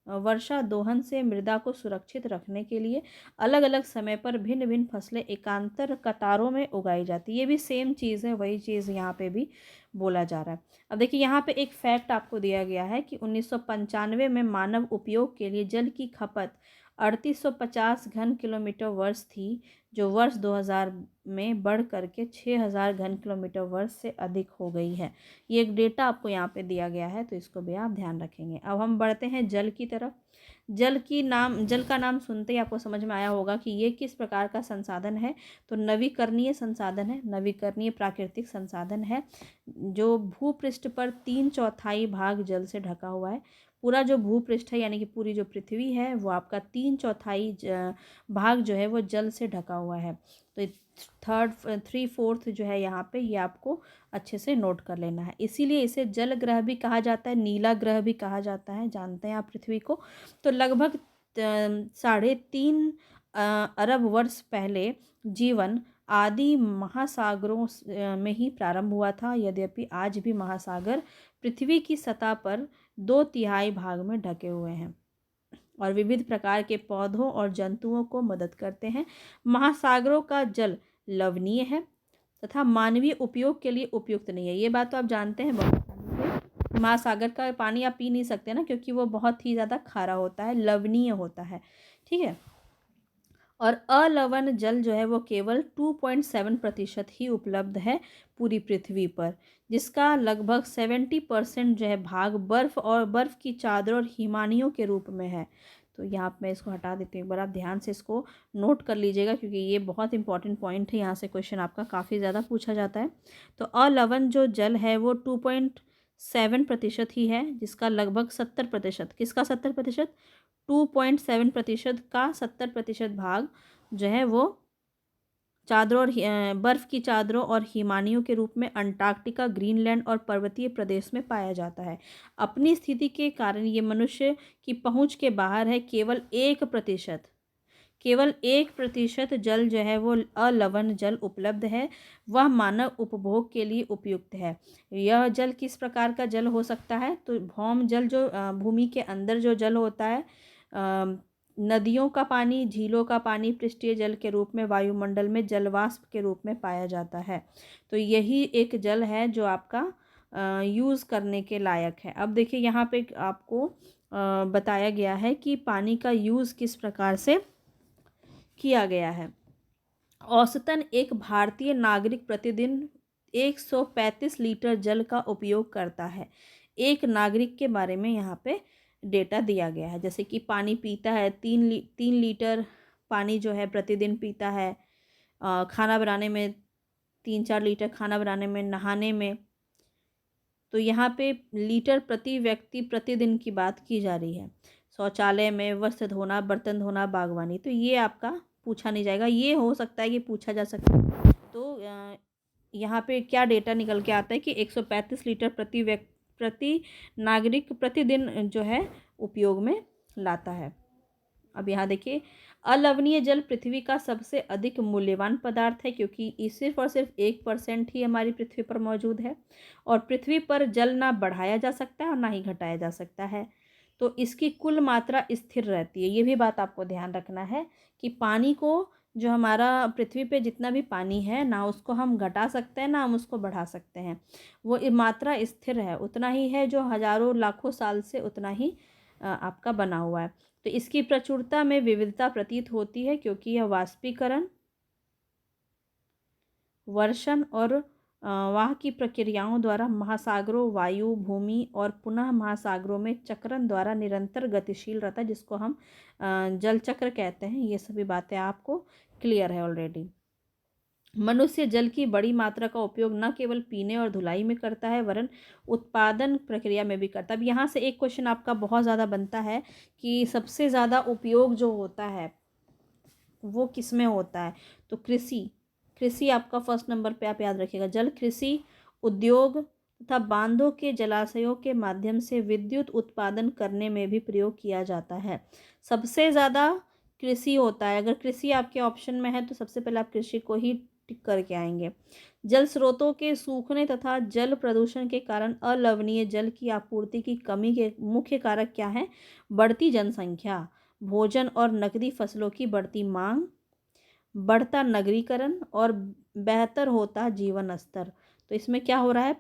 वर्षा दोहन से मृदा को सुरक्षित रखने के लिए अलग अलग समय पर भिन्न भिन्न फसलें एकांतर कतारों में उगाई जाती है। ये भी सेम चीज़ है, वही चीज़ यहाँ पे भी बोला जा रहा है। अब देखिए यहाँ पे एक फैक्ट आपको दिया गया है कि 1995 में मानव उपयोग के लिए जल की खपत 3850 घन किलोमीटर वर्ष थी, जो वर्ष 2000 में बढ़ करके 6000 घन किलोमीटर वर्ष से अधिक हो गई है। ये एक डेटा आपको यहाँ पे दिया गया है, तो इसको भी आप ध्यान रखेंगे। अब हम बढ़ते हैं जल की तरफ। जल का नाम सुनते ही आपको समझ में आया होगा कि ये किस प्रकार का संसाधन है, तो नवीकरणीय संसाधन है, नवीकरणीय प्राकृतिक संसाधन है, जो भूपृष्ठ पर 3/4 भाग जल से ढका हुआ है। पूरा जो भूपृष्ठ है यानी कि पूरी जो पृथ्वी है वो आपका 3/4 भाग जो है वो जल से ढका हुआ है। तो 3/4 जो है यहाँ पे ये आपको अच्छे से नोट कर लेना है। इसीलिए इसे जल ग्रह भी कहा जाता है, नीला ग्रह भी कहा जाता है, जानते हैं आप पृथ्वी को। तो लगभग 3.5 अरब वर्ष पहले जीवन आदि महासागरों में ही प्रारंभ हुआ था। यद्यपि आज भी महासागर पृथ्वी की सतह पर 2/3 भाग में ढके हुए हैं और विविध प्रकार के पौधों और जंतुओं को मदद करते हैं। महासागरों का जल लवणीय है तथा मानवीय उपयोग के लिए उपयुक्त नहीं है। ये बात तो आप जानते हैं बहुत आसानी से। महासागर का पानी आप पी नहीं सकते ना, क्योंकि वो बहुत ही ज़्यादा खारा होता है, लवणीय होता है। ठीक है। और अलवण जल जो है वो केवल 2.7% ही उपलब्ध है पूरी पृथ्वी पर, जिसका लगभग 70% जो है भाग बर्फ़ और बर्फ़ की चादर और हिमानियों के रूप में है। तो यहाँ पे मैं इसको हटा देती हूँ, एक बार आप ध्यान से इसको नोट कर लीजिएगा, क्योंकि ये बहुत इंपॉर्टेंट पॉइंट है। यहाँ से क्वेश्चन आपका काफ़ी ज़्यादा पूछा जाता है। तो अलवण जो जल है वो 2.7% ही है, जिसका लगभग 70%, किसका 70%? 2.7% का 70% भाग जो है वो चादरों और बर्फ़ की चादरों और हिमानियों के रूप में अंटार्कटिका, ग्रीनलैंड और पर्वतीय प्रदेश में पाया जाता है। अपनी स्थिति के कारण ये मनुष्य की पहुंच के बाहर है। केवल 1% जल जो है वो अलवण जल उपलब्ध है, वह मानव उपभोग के लिए उपयुक्त है। यह जल किस प्रकार का जल हो सकता है? तो भौम जल, जो भूमि के अंदर जो जल होता है, नदियों का पानी, झीलों का पानी पृष्ठीय जल के रूप में वायुमंडल में जलवाष्प के रूप में पाया जाता है। तो यही एक जल है जो आपका यूज़ करने के लायक है। अब देखिए यहाँ पे आपको बताया गया है कि पानी का यूज़ किस प्रकार से किया गया है। औसतन एक भारतीय नागरिक प्रतिदिन 135 लीटर जल का उपयोग करता है। एक नागरिक के बारे में यहाँ पे डेटा दिया गया है। जैसे कि पानी पीता है, 3 लीटर पानी जो है प्रतिदिन पीता है। खाना बनाने में 3-4 लीटर, खाना बनाने में, नहाने में। तो यहाँ पे लीटर प्रति व्यक्ति प्रतिदिन की बात की जा रही है। शौचालय में, वस्त्र धोना, बर्तन धोना, बागवानी, तो ये आपका पूछा नहीं जाएगा। ये हो सकता है कि पूछा जा सकता है। तो यहाँ पे क्या डेटा निकल के आता है कि 135 लीटर प्रति नागरिक प्रतिदिन जो है उपयोग में लाता है। अब यहाँ देखिए, अलवणीय जल पृथ्वी का सबसे अधिक मूल्यवान पदार्थ है, क्योंकि ये सिर्फ और सिर्फ 1% ही हमारी पृथ्वी पर मौजूद है। और पृथ्वी पर जल ना बढ़ाया जा सकता है और ना ही घटाया जा सकता है। तो इसकी कुल मात्रा स्थिर रहती है। ये भी बात आपको ध्यान रखना है कि पानी को, जो हमारा पृथ्वी पे जितना भी पानी है, ना उसको हम घटा सकते हैं ना हम उसको बढ़ा सकते हैं। वो मात्रा स्थिर है, उतना ही है जो हज़ारों लाखों साल से उतना ही आपका बना हुआ है। तो इसकी प्रचुरता में विविधता प्रतीत होती है, क्योंकि यह वाष्पीकरण, वर्षण और वाह की प्रक्रियाओं द्वारा महासागरों, वायु, भूमि और पुनः महासागरों में चक्रण द्वारा निरंतर गतिशील रहता है, जिसको हम जल चक्र कहते हैं। ये सभी बातें आपको क्लियर है ऑलरेडी। मनुष्य जल की बड़ी मात्रा का उपयोग न केवल पीने और धुलाई में करता है, वरन उत्पादन प्रक्रिया में भी करता है। अब यहाँ से एक क्वेश्चन आपका बहुत ज़्यादा बनता है कि सबसे ज़्यादा उपयोग जो होता है वो किस में होता है? तो कृषि आपका फर्स्ट नंबर पे आप याद रखिएगा। जल कृषि, उद्योग तथा बांधों के, जलाशयों के माध्यम से विद्युत उत्पादन करने में भी प्रयोग किया जाता है। सबसे ज़्यादा कृषि होता है। अगर कृषि आपके ऑप्शन में है तो सबसे पहले आप कृषि को ही टिक करके आएंगे। जल स्रोतों के सूखने तथा जल प्रदूषण के कारण अलवणीय जल की आपूर्ति की कमी के मुख्य कारक क्या हैं? बढ़ती जनसंख्या, भोजन और नकदी फसलों की बढ़ती मांग, बढ़ता नगरीकरण और बेहतर होता जीवन स्तर। तो इसमें क्या हो रहा है?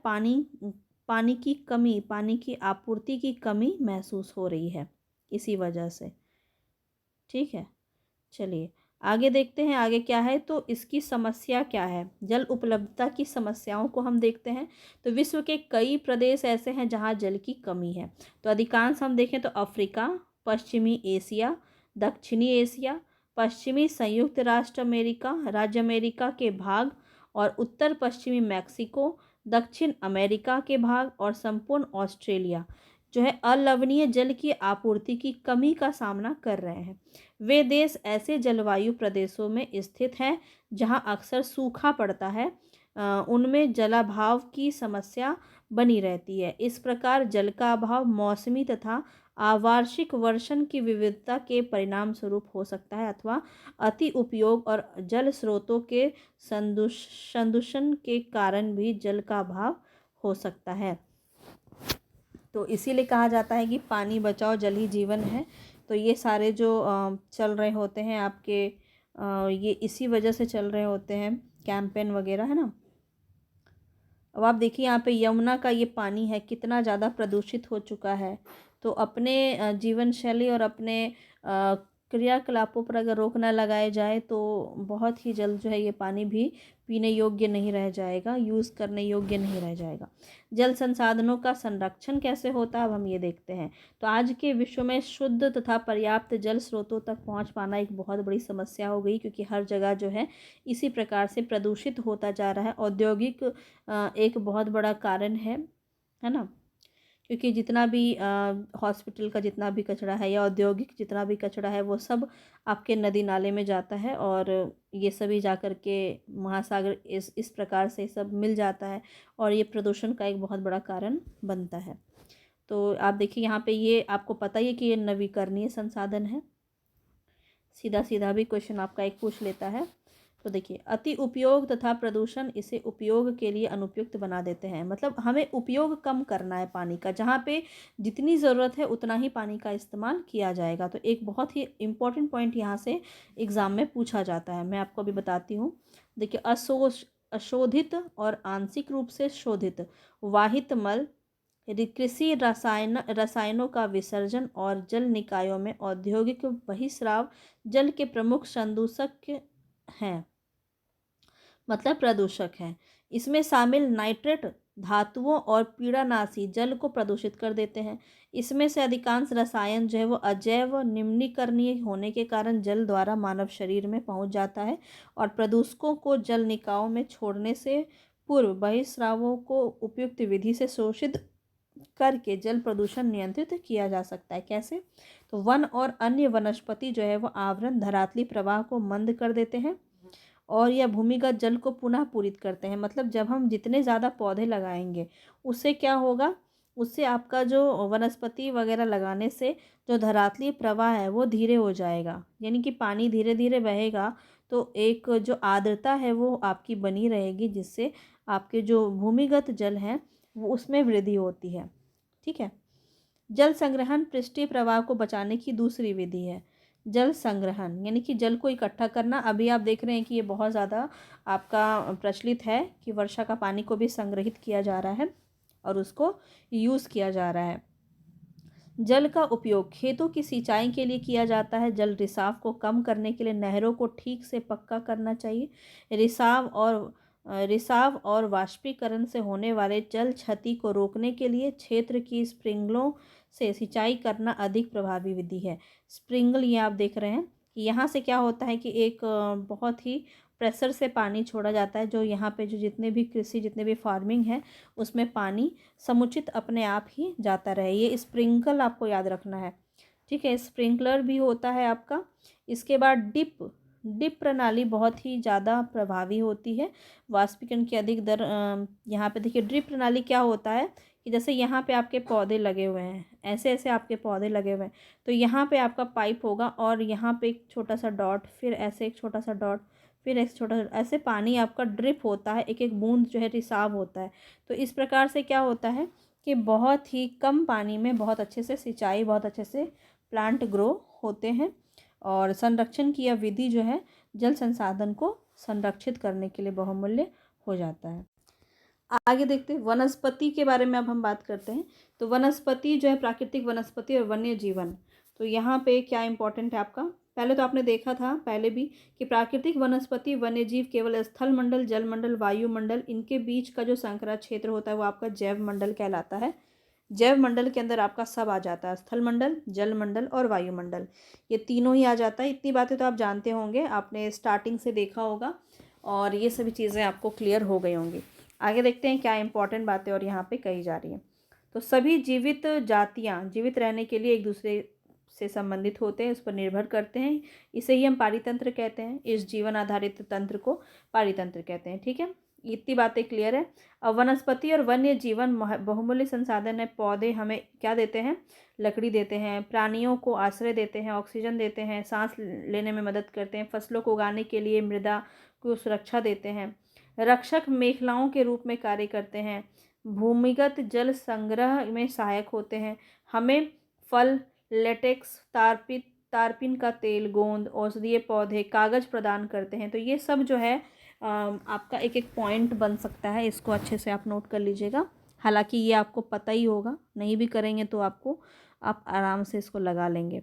पानी की कमी, पानी की आपूर्ति की कमी महसूस हो रही है इसी वजह से। ठीक है, चलिए आगे देखते हैं आगे क्या है। तो इसकी समस्या क्या है? जल उपलब्धता की समस्याओं को हम देखते हैं। तो विश्व के कई प्रदेश ऐसे हैं जहां जल की कमी है। तो अधिकांश हम देखें तो अफ्रीका, पश्चिमी एशिया, दक्षिणी एशिया, पश्चिमी संयुक्त राज्य अमेरिका के भाग और उत्तर पश्चिमी मैक्सिको, दक्षिण अमेरिका के भाग और संपूर्ण ऑस्ट्रेलिया, जो है अलवणीय जल की आपूर्ति की कमी का सामना कर रहे हैं। वे देश ऐसे जलवायु प्रदेशों में स्थित हैं जहां अक्सर सूखा पड़ता है, उनमें जलाभाव की समस्या बनी रहती है। इस प्रकार जल का अभाव मौसमी तथा आवार्षिक वर्षण की विविधता के परिणाम स्वरूप हो सकता है, अथवा अति उपयोग और जल स्रोतों के संदूषण के कारण भी जल का अभाव हो सकता है। तो इसीलिए कहा जाता है कि पानी बचाओ जल ही जीवन है। तो ये सारे जो चल रहे होते हैं आपके, ये इसी वजह से चल रहे होते हैं कैंपेन वगैरह, है ना। अब आप देखिए यहाँ पे यमुना का ये पानी है कितना ज़्यादा प्रदूषित हो चुका है। तो अपने जीवन शैली और अपने क्रियाकलापों पर अगर रोक न लगाए जाए तो बहुत ही जल्द जो है ये पानी भी पीने योग्य नहीं रह जाएगा, यूज़ करने योग्य नहीं रह जाएगा। जल संसाधनों का संरक्षण कैसे होता है अब हम ये देखते हैं। तो आज के विश्व में शुद्ध तथा पर्याप्त जल स्रोतों तक पहुंच पाना एक बहुत बड़ी समस्या हो गई, क्योंकि हर जगह जो है इसी प्रकार से प्रदूषित होता जा रहा है। औद्योगिक एक बहुत बड़ा कारण है ना। क्योंकि जितना भी हॉस्पिटल का जितना भी कचरा है या औद्योगिक जितना भी कचरा है वो सब आपके नदी नाले में जाता है, और ये सभी जा कर के महासागर इस प्रकार से सब मिल जाता है, और ये प्रदूषण का एक बहुत बड़ा कारण बनता है। तो आप देखिए यहाँ पे ये आपको पता ही है कि ये नवीकरणीय संसाधन है। सीधा सीधा भी क्वेश्चन आपका एक पूछ लेता है। तो देखिए अति उपयोग तथा प्रदूषण इसे उपयोग के लिए अनुपयुक्त बना देते हैं। मतलब हमें उपयोग कम करना है पानी का, जहाँ पे जितनी ज़रूरत है उतना ही पानी का इस्तेमाल किया जाएगा। तो एक बहुत ही इम्पोर्टेंट पॉइंट यहाँ से एग्ज़ाम में पूछा जाता है, मैं आपको अभी बताती हूँ। देखिए अशोधित और आंशिक रूप से शोधित वाहित मल, कृषि रसायनों का विसर्जन और जल निकायों में औद्योगिक बहिस्राव जल के प्रमुख संदूषक हैं, मतलब प्रदूषक हैं। इसमें शामिल नाइट्रेट धातुओं और पीड़ानाशी जल को प्रदूषित कर देते हैं। इसमें से अधिकांश रसायन जो है वो अजैव निम्नीकरणीय होने के कारण जल द्वारा मानव शरीर में पहुंच जाता है, और प्रदूषकों को जल निकायों में छोड़ने से पूर्व बहिस्रावों को उपयुक्त विधि से शोषित करके जल प्रदूषण नियंत्रित किया जा सकता है। कैसे? तो वन और अन्य वनस्पति जो है वो आवरण धरातली प्रवाह को मंद कर देते हैं, और यह भूमिगत जल को पुनः पूरित करते हैं। मतलब जब हम जितने ज़्यादा पौधे लगाएंगे उससे क्या होगा, उससे आपका जो वनस्पति वगैरह लगाने से जो धरातली प्रवाह है वो धीरे हो जाएगा, यानी कि पानी धीरे धीरे बहेगा। तो एक जो आर्द्रता है वो आपकी बनी रहेगी, जिससे आपके जो भूमिगत जल हैं वो उसमें वृद्धि होती है। ठीक है। जल संग्रहण पृष्ठीय प्रवाह को बचाने की दूसरी विधि है। जल संग्रहण यानी कि जल को इकट्ठा करना। अभी आप देख रहे हैं कि ये बहुत ज़्यादा आपका प्रचलित है कि वर्षा का पानी को भी संग्रहित किया जा रहा है और उसको यूज़ किया जा रहा है। जल का उपयोग खेतों की सिंचाई के लिए किया जाता है। जल रिसाव को कम करने के लिए नहरों को ठीक से पक्का करना चाहिए। रिसाव और वाष्पीकरण से होने वाले जल क्षति को रोकने के लिए क्षेत्र की स्प्रिंगलों से सिंचाई करना अधिक प्रभावी विधि है। स्प्रिंगल ये आप देख रहे हैं कि यहाँ से क्या होता है कि एक बहुत ही प्रेशर से पानी छोड़ा जाता है, जो यहाँ पे जो जितने भी कृषि जितने भी फार्मिंग है उसमें पानी समुचित अपने आप ही जाता रहे। ये स्प्रिंकल आपको याद रखना है। ठीक है। स्प्रिंकलर भी होता है आपका। इसके बाद डिप प्रणाली बहुत ही ज़्यादा प्रभावी होती है। वाष्पीकरण की अधिक दर यहाँ पे देखिए ड्रिप प्रणाली क्या होता है कि जैसे यहाँ पे आपके पौधे लगे हुए हैं, ऐसे ऐसे आपके पौधे लगे हुए हैं, तो यहाँ पे आपका पाइप होगा और यहाँ पे एक छोटा सा डॉट, फिर ऐसे एक छोटा सा डॉट, फिर एक छोटा सा, ऐसे पानी आपका ड्रिप होता है, एक एक बूंद जो है रिसाव होता है। तो इस प्रकार से क्या होता है कि बहुत ही कम पानी में बहुत अच्छे से सिंचाई, बहुत अच्छे से प्लांट ग्रो होते हैं। और संरक्षण की यह विधि जो है जल संसाधन को संरक्षित करने के लिए बहुमूल्य हो जाता है। आगे देखते हैं वनस्पति के बारे में अब हम बात करते हैं। तो वनस्पति जो है प्राकृतिक वनस्पति और वन्य जीवन। तो यहाँ पे क्या इंपॉर्टेंट है आपका, पहले तो आपने देखा था पहले भी कि प्राकृतिक वनस्पति वन्य जीव केवल स्थल मंडल, जल मंडल, वायुमंडल, इनके बीच का जो संकरा क्षेत्र होता है वो आपका जैव मंडल कहलाता है। जैव मंडल के अंदर आपका सब आ जाता है, स्थल मंडल, जल मंडल और वायुमंडल, ये तीनों ही आ जाता है। इतनी बातें तो आप जानते होंगे, आपने स्टार्टिंग से देखा होगा और ये सभी चीज़ें आपको क्लियर हो गई होंगी। आगे देखते हैं क्या इंपॉर्टेंट बातें और यहाँ पे कही जा रही हैं। तो सभी जीवित जातियाँ जीवित रहने के लिए एक दूसरे से संबंधित होते हैं, उस पर निर्भर करते हैं। इसे ही हम पारितंत्र कहते हैं। इस जीवन आधारित तंत्र को पारितंत्र कहते हैं। ठीक है, इतनी बातें क्लियर है। अब वनस्पति और वन्य जीवन बहुमूल्य संसाधन है। पौधे हमें क्या देते हैं? लकड़ी देते हैं। प्राणियों को आश्रय देते हैं, ऑक्सीजन देते हैं, सांस लेने में मदद करते हैं। फसलों को उगाने के लिए मृदा को सुरक्षा देते हैं। रक्षक मेखलाओं के रूप में कार्य करते हैं। भूमिगत जल संग्रह में सहायक होते हैं। हमें फल, लेटेक्स, तारपीन का तेल, गोंद, औषधीय पौधे, कागज प्रदान करते हैं। तो ये सब जो है आपका एक एक पॉइंट बन सकता है, इसको अच्छे से आप नोट कर लीजिएगा। हालांकि ये आपको पता ही होगा, नहीं भी करेंगे तो आप आराम से इसको लगा लेंगे।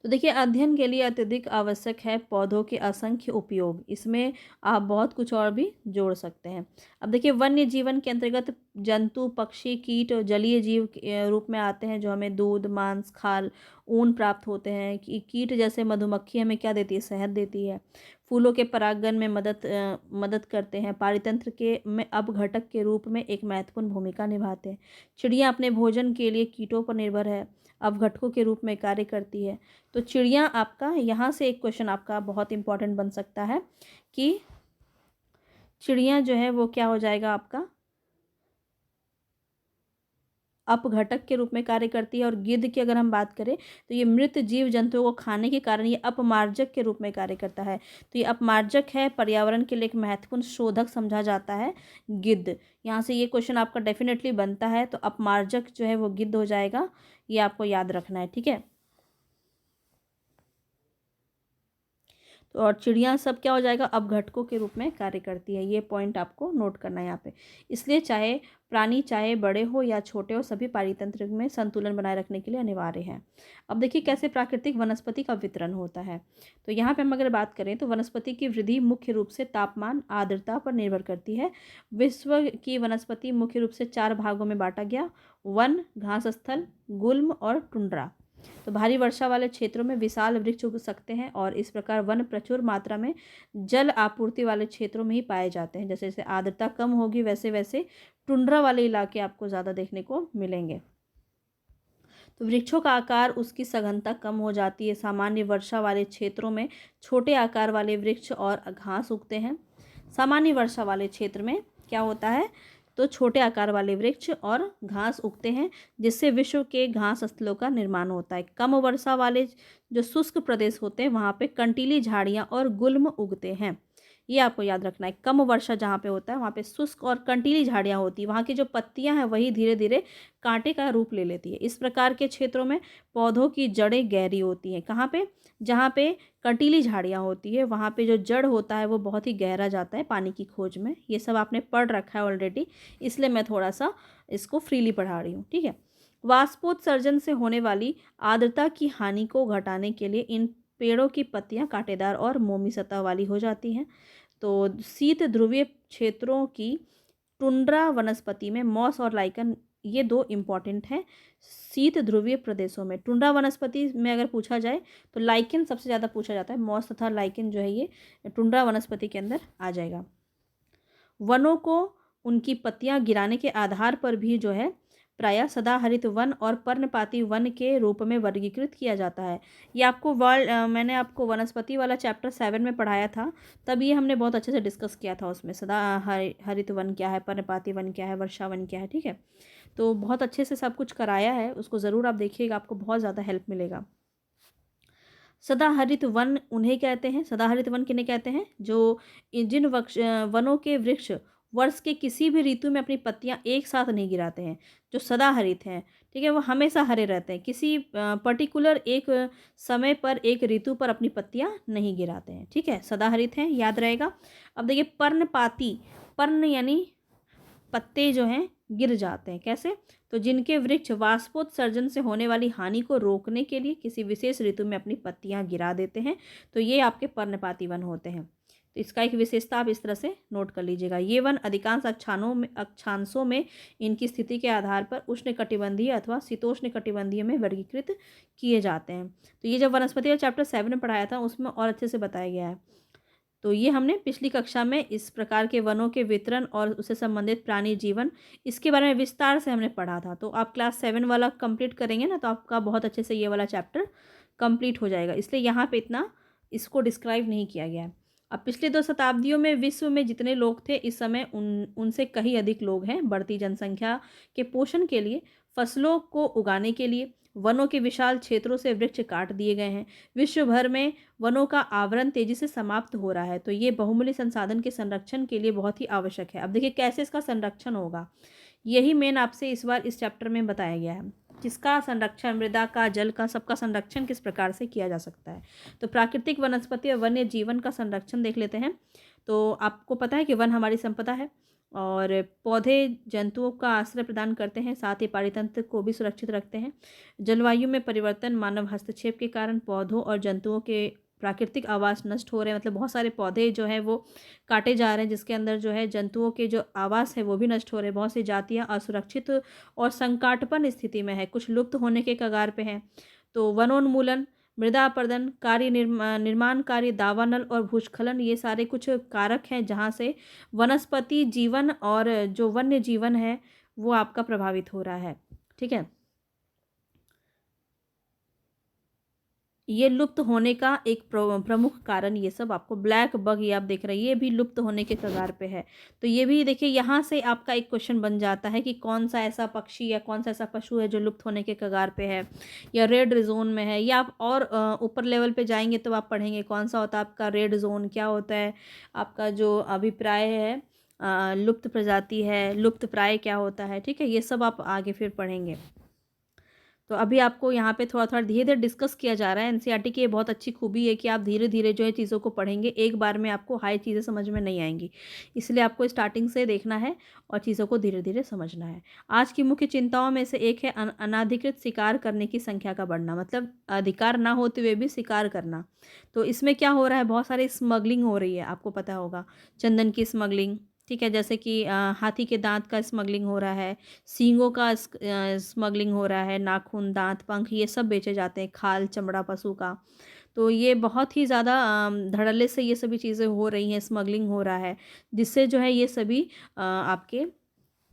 तो देखिए, अध्ययन के लिए अत्यधिक आवश्यक है पौधों के असंख्य उपयोग। इसमें आप बहुत कुछ और भी जोड़ सकते हैं। अब देखिए, वन्य जीवन के अंतर्गत जंतु, पक्षी, कीट और जलीय जीव के रूप में आते हैं, जो हमें दूध, मांस, खाल, ऊन प्राप्त होते हैं। कीट जैसे मधुमक्खी हमें क्या देती है? शहद देती है। फूलों के परागण में मदद करते हैं। पारितंत्र के में अपघटक के रूप में एक महत्वपूर्ण भूमिका निभाते हैं। चिड़िया अपने भोजन के लिए कीटों पर निर्भर है, अपघटकों के रूप में कार्य करती है। तो चिड़िया आपका, यहाँ से एक क्वेश्चन आपका बहुत इंपॉर्टेंट बन सकता है कि चिड़िया जो है वो क्या हो जाएगा आपका? अपघटक के रूप में कार्य करती है। और गिद्ध की अगर हम बात करें तो ये मृत जीव जंतुओं को खाने के कारण ये अपमार्जक के रूप में कार्य करता है। तो ये अपमार्जक है, पर्यावरण के लिए एक महत्वपूर्ण शोधक समझा जाता है गिद्ध। यहाँ से ये क्वेश्चन आपका डेफिनेटली बनता है। तो अपमार्जक जो है वो गिद्ध हो जाएगा, ये आपको याद रखना है। ठीक है, तो और चिड़िया सब क्या हो जाएगा? अपघटकों के रूप में कार्य करती है। ये पॉइंट आपको नोट करना है यहाँ पे। इसलिए चाहे प्राणी चाहे बड़े हो या छोटे हो, सभी पारितंत्र में संतुलन बनाए रखने के लिए अनिवार्य है। अब देखिए कैसे प्राकृतिक वनस्पति का वितरण होता है। तो यहाँ पे हम अगर बात करें तो वनस्पति की वृद्धि मुख्य रूप से तापमान, आर्द्रता पर निर्भर करती है। विश्व की वनस्पति मुख्य रूप से 4 भागों में बांटा गया: वन, घास स्थल, गुल्म और टुंड्रा। तो भारी वर्षा वाले क्षेत्रों में विशाल वृक्ष उग सकते हैं और इस प्रकार वन प्रचुर मात्रा में जल आपूर्ति वाले क्षेत्रों में ही पाए जाते हैं। जैसे जैसे आर्द्रता कम होगी वैसे वैसे टुंड्रा वाले इलाके आपको ज़्यादा देखने को मिलेंगे। तो वृक्षों का आकार, उसकी सघनता कम हो जाती है। सामान्य वर्षा वाले क्षेत्रों में छोटे आकार वाले वृक्ष और घास उगते हैं। सामान्य वर्षा वाले क्षेत्र में क्या होता है? तो छोटे आकार वाले वृक्ष और घास उगते हैं, जिससे विश्व के घास स्थलों का निर्माण होता है। कम वर्षा वाले जो शुष्क प्रदेश होते हैं वहाँ पे कंटीली झाड़ियाँ और गुल्म उगते हैं। ये आपको याद रखना है। कम वर्षा जहाँ पे होता है वहाँ पे शुष्क और कंटीली झाड़ियाँ होती हैं। वहाँ की जो पत्तियाँ हैं वही धीरे धीरे कांटे का रूप ले लेती है। इस प्रकार के क्षेत्रों में पौधों की जड़ें गहरी होती हैं। कहाँ पे? जहाँ पे कंटीली झाड़ियाँ होती है वहाँ पे जो जड़ होता है वो बहुत ही गहरा जाता है पानी की खोज में। ये सब आपने पढ़ रखा है ऑलरेडी, इसलिए मैं थोड़ा सा इसको फ्रीली पढ़ा रही हूँ। ठीक है, वाष्पोत्सर्जन से होने वाली आर्द्रता की हानि को घटाने के लिए इन पेड़ों की पत्तियां कांटेदार और मोमी सतह वाली हो जाती हैं। तो शीत ध्रुवीय क्षेत्रों की टुंड्रा वनस्पति में मॉस और लाइकन, ये 2 इम्पॉर्टेंट हैं। शीत ध्रुवीय प्रदेशों में टुंड्रा वनस्पति में अगर पूछा जाए तो लाइकन सबसे ज़्यादा पूछा जाता है। मॉस तथा लाइकन जो है ये टुंड्रा वनस्पति के अंदर आ जाएगा। वनों को उनकी पत्तियां गिराने के आधार पर भी जो है प्रायः सदाहरित वन और पर्णपाती वन के रूप में वर्गीकृत किया जाता है। ये आपको मैंने आपको वनस्पति वाला चैप्टर 7 में पढ़ाया था, तब ये हमने बहुत अच्छे से डिस्कस किया था। उसमें हरित वन क्या है, पर्णपाती वन क्या है, वर्षा वन क्या है। ठीक है, तो बहुत अच्छे से सब कुछ कराया है, उसको ज़रूर आप देखिएगा, आपको बहुत ज़्यादा हेल्प मिलेगा। सदाहरित वन उन्हें कहते हैं, सदाहरित वन किन्हें कहते हैं? जो जिन वनों के वृक्ष वर्ष के किसी भी ऋतु में अपनी पत्तियां एक साथ नहीं गिराते हैं, जो सदाहरित हैं। ठीक है, वो हमेशा हरे रहते हैं, किसी पर्टिकुलर एक समय पर, एक ऋतु पर अपनी पत्तियां नहीं गिराते हैं। ठीक है, सदाहरित हैं, याद रहेगा। अब देखिए पर्णपाती, पर्ण यानी पत्ते जो हैं गिर जाते हैं। कैसे? तो जिनके वृक्ष वाष्पोत्सर्जन से होने वाली हानि को रोकने के लिए किसी विशेष ऋतु में अपनी पत्तियां गिरा देते हैं, तो ये आपके पर्णपाती वन होते हैं। तो इसका एक विशेषता आप इस तरह से नोट कर लीजिएगा। ये वन अधिकांश अक्षांशों में इनकी स्थिति के आधार पर उष्णकटिबंधीय अथवा शीतोष्णकटिबंधीय में वर्गीकृत किए जाते हैं। तो ये जब वनस्पति का चैप्टर 7 में पढ़ाया था उसमें और अच्छे से बताया गया है। तो ये हमने पिछली कक्षा में इस प्रकार के वनों के वितरण और उससे संबंधित प्राणी जीवन, इसके बारे में विस्तार से हमने पढ़ा था। तो आप क्लास 7 वाला कंप्लीट करेंगे ना, तो आपका बहुत अच्छे से ये वाला चैप्टर कंप्लीट हो जाएगा, इसलिए यहाँ पे इतना इसको डिस्क्राइब नहीं किया गया है। अब पिछले 2 शताब्दियों में विश्व में जितने लोग थे, इस समय उनसे कहीं अधिक लोग हैं। बढ़ती जनसंख्या के पोषण के लिए, फसलों को उगाने के लिए वनों के विशाल क्षेत्रों से वृक्ष काट दिए गए हैं। विश्व भर में वनों का आवरण तेजी से समाप्त हो रहा है, तो ये बहुमूल्य संसाधन के संरक्षण के लिए बहुत ही आवश्यक है। अब देखिए कैसे इसका संरक्षण होगा, यही मेन आपसे इस बार इस चैप्टर में बताया गया है। किसका संरक्षण, मृदा का, जल का, सबका संरक्षण किस प्रकार से किया जा सकता है। तो प्राकृतिक वनस्पति और वन्य जीवन का संरक्षण देख लेते हैं। तो आपको पता है कि वन हमारी संपदा है और पौधे जंतुओं का आश्रय प्रदान करते हैं, साथ ही पारितंत्र को भी सुरक्षित रखते हैं। जलवायु में परिवर्तन मानव हस्तक्षेप के कारण पौधों और जंतुओं के प्राकृतिक आवास नष्ट हो रहे हैं, मतलब बहुत सारे पौधे जो हैं वो काटे जा रहे हैं, जिसके अंदर जो है जंतुओं के जो आवास है वो भी नष्ट हो रहे हैं। बहुत सी जातियां असुरक्षित और संकटपूर्ण स्थिति में है, कुछ लुप्त होने के कगार पे हैं। तो वनोन्मूलन, मृदा अपरदन, निर्माण कार्य, दावानल और भूस्खलन, ये सारे कुछ कारक हैं जहाँ से वनस्पति जीवन और जो वन्य जीवन है वो आपका प्रभावित हो रहा है। ठीक है, ये लुप्त होने का एक प्रमुख कारण, ये सब आपको ब्लैक बग ये आप देख रहे हैं, ये भी लुप्त होने के कगार पे है। तो ये भी देखिए, यहाँ से आपका एक क्वेश्चन बन जाता है कि कौन सा ऐसा पक्षी या कौन सा ऐसा पशु है जो लुप्त होने के कगार पे है या रेड जोन में है, या आप और ऊपर लेवल पे जाएंगे तो आप पढ़ेंगे कौन सा होता है आपका रेड जोन, क्या होता है आपका जो अभिप्राय है, लुप्त प्रजाति है, लुप्त प्राय क्या होता है। ठीक है, ये सब आप आगे फिर पढ़ेंगे। तो अभी आपको यहाँ पे थोड़ा थोड़ा धीरे धीरे डिस्कस किया जा रहा है। एनसीईआरटी की ये बहुत अच्छी खूबी है कि आप धीरे धीरे जो है चीज़ों को पढ़ेंगे, एक बार में आपको हाई चीज़ें समझ में नहीं आएंगी, इसलिए आपको स्टार्टिंग से देखना है और चीज़ों को धीरे धीरे समझना है। आज की मुख्य चिंताओं में से एक है अनाधिकृत शिकार करने की संख्या का बढ़ना, मतलब अधिकार ना होते हुए भी शिकार करना। तो इसमें क्या हो रहा है, बहुत सारी स्मगलिंग हो रही है, आपको पता होगा चंदन की स्मगलिंग। ठीक है, जैसे कि हाथी के दांत का स्मगलिंग हो रहा है, सींगों का स्मगलिंग हो रहा है, नाखून, दांत, पंख, ये सब बेचे जाते हैं, खाल, चमड़ा पशु का। तो ये बहुत ही ज़्यादा धड़ल्ले से ये सभी चीज़ें हो रही हैं, स्मगलिंग हो रहा है, जिससे जो है ये सभी आपके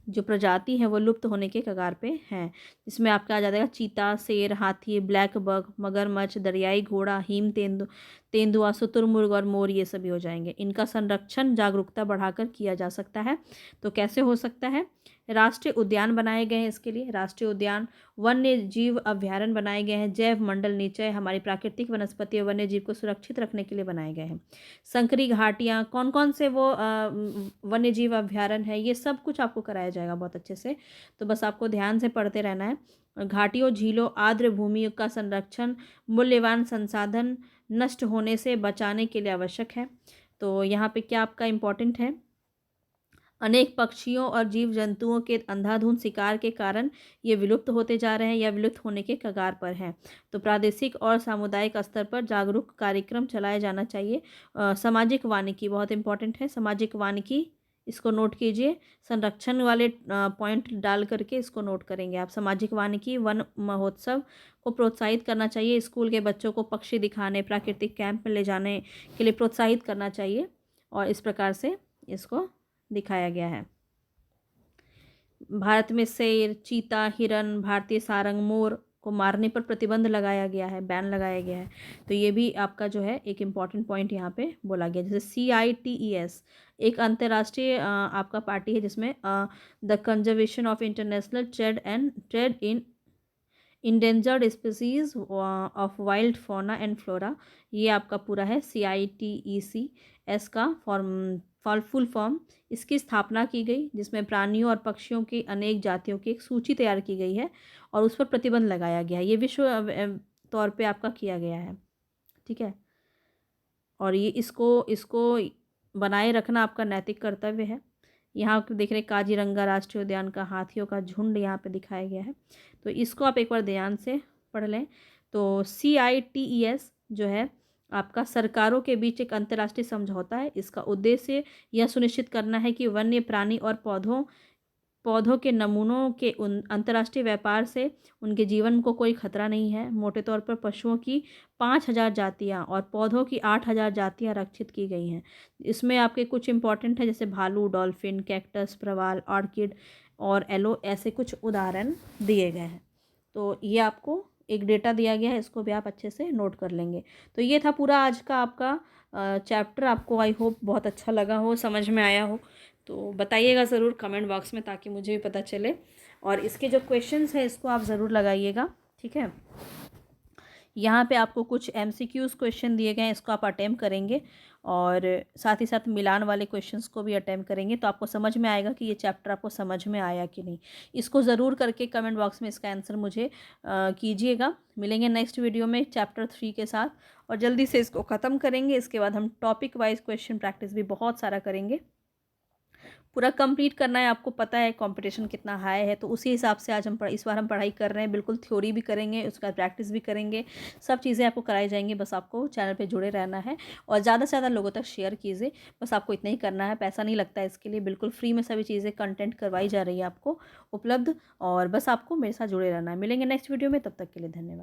जो प्रजाति है वो लुप्त होने के कगार पे हैं। इसमें आपका आ जाएगा चीता, शेर, हाथी, ब्लैक बग, मगरमच्छ, दरियाई घोड़ा, हिम तेंदुआ, शुतुरमुर्ग और मोर, ये सभी हो जाएंगे। इनका संरक्षण जागरूकता बढ़ाकर किया जा सकता है। तो कैसे हो सकता है, राष्ट्रीय उद्यान बनाए गए हैं इसके लिए, राष्ट्रीय उद्यान, वन्य जीव अभ्यारण्य बनाए गए हैं, जैव मंडल निचय हमारी प्राकृतिक वनस्पति और वन्य जीव को सुरक्षित रखने के लिए बनाए गए हैं। संकरी घाटियाँ, कौन कौन से वो वन्य जीव अभ्यारण्य है, ये सब कुछ आपको कराया जाएगा बहुत अच्छे से। तो बस आपको ध्यान से पढ़ते रहना है। घाटियों, झीलों, आर्द्र भूमि का संरक्षण मूल्यवान संसाधन नष्ट होने से बचाने के लिए आवश्यक है। तो यहाँ पे क्या आपका इम्पोर्टेंट है, अनेक पक्षियों और जीव जंतुओं के अंधाधुंध शिकार के कारण ये विलुप्त होते जा रहे हैं या विलुप्त होने के कगार पर हैं। तो प्रादेशिक और सामुदायिक स्तर पर जागरूक कार्यक्रम चलाया जाना चाहिए। सामाजिक वानिकी बहुत इंपॉर्टेंट है, सामाजिक वानिकी इसको नोट कीजिए, संरक्षण वाले पॉइंट डाल करके इसको नोट करेंगे आप। सामाजिक वानिकी, वन महोत्सव को प्रोत्साहित करना चाहिए, स्कूल के बच्चों को पक्षी दिखाने, प्राकृतिक कैंप में ले जाने के लिए प्रोत्साहित करना चाहिए, और इस प्रकार से इसको दिखाया गया है। भारत में शेर, चीता, हिरन, भारतीय सारंग, मोर को मारने पर प्रतिबंध लगाया गया है, बैन लगाया गया है। तो ये भी आपका जो है एक इम्पॉर्टेंट पॉइंट यहाँ पे बोला गया। जैसे CITES एक अंतर्राष्ट्रीय आपका पार्टी है जिसमें the conservation of international trade in endangered species of wild fauna and flora, ये आपका पूरा है CITES का फुल फॉर्म। इसकी स्थापना की गई जिसमें प्राणियों और पक्षियों की अनेक जातियों की एक सूची तैयार की गई है और उस पर प्रतिबंध लगाया गया है। ये विश्व तौर पे आपका किया गया है। ठीक है, और ये इसको बनाए रखना आपका नैतिक कर्तव्य है। यहाँ आप देख रहे हैं काजीरंगा राष्ट्रीय उद्यान का हाथियों का झुंड यहाँ पे दिखाया गया है, तो इसको आप एक बार ध्यान से पढ़ लें। तो CITES जो है आपका सरकारों के बीच एक अंतर्राष्ट्रीय समझौता है। इसका उद्देश्य यह सुनिश्चित करना है कि वन्य प्राणी और पौधों पौधों के नमूनों के उन अंतर्राष्ट्रीय व्यापार से उनके जीवन को कोई खतरा नहीं है। मोटे तौर पर पशुओं की 5,000 जातियाँ और पौधों की 8,000 जातियाँ रक्षित की गई हैं। इसमें आपके कुछ इंपॉर्टेंट है, जैसे भालू, डॉल्फिन, कैक्टस, प्रवाल, ऑर्किड और एलो, ऐसे कुछ उदाहरण दिए गए हैं। तो ये आपको एक डेटा दिया गया है, इसको भी आप अच्छे से नोट कर लेंगे। तो ये था पूरा आज का आपका चैप्टर। आपको आई होप बहुत अच्छा लगा हो, समझ में आया हो। तो बताइएगा ज़रूर कमेंट बॉक्स में, ताकि मुझे भी पता चले। और इसके जो क्वेश्चंस हैं इसको आप ज़रूर लगाइएगा, ठीक है। यहाँ पे आपको कुछ MCQs क्वेश्चन दिए गए हैं, इसको आप अटेम्प्ट करेंगे और साथ ही साथ मिलान वाले क्वेश्चंस को भी अटेम्प्ट करेंगे, तो आपको समझ में आएगा कि ये चैप्टर आपको समझ में आया कि नहीं। इसको ज़रूर करके कमेंट बॉक्स में इसका आंसर मुझे कीजिएगा। मिलेंगे नेक्स्ट वीडियो में चैप्टर 3 के साथ, और जल्दी से इसको ख़त्म करेंगे। इसके बाद हम टॉपिक वाइज क्वेश्चन प्रैक्टिस भी बहुत सारा करेंगे। पूरा कंप्लीट करना है, आपको पता है कंपटीशन कितना हाई है, तो उसी हिसाब से आज इस बार हम पढ़ाई कर रहे हैं। बिल्कुल थ्योरी भी करेंगे, उसका प्रैक्टिस भी करेंगे, सब चीज़ें आपको कराई जाएंगी। बस आपको चैनल पे जुड़े रहना है और ज़्यादा से ज़्यादा लोगों तक शेयर कीजिए। बस आपको इतना ही करना है, पैसा नहीं लगता है इसके लिए, बिल्कुल फ्री में सभी चीज़ें कंटेंट करवाई जा रही है आपको उपलब्ध, और बस आपको मेरे साथ जुड़े रहना है। मिलेंगे नेक्स्ट वीडियो में, तब तक के लिए धन्यवाद।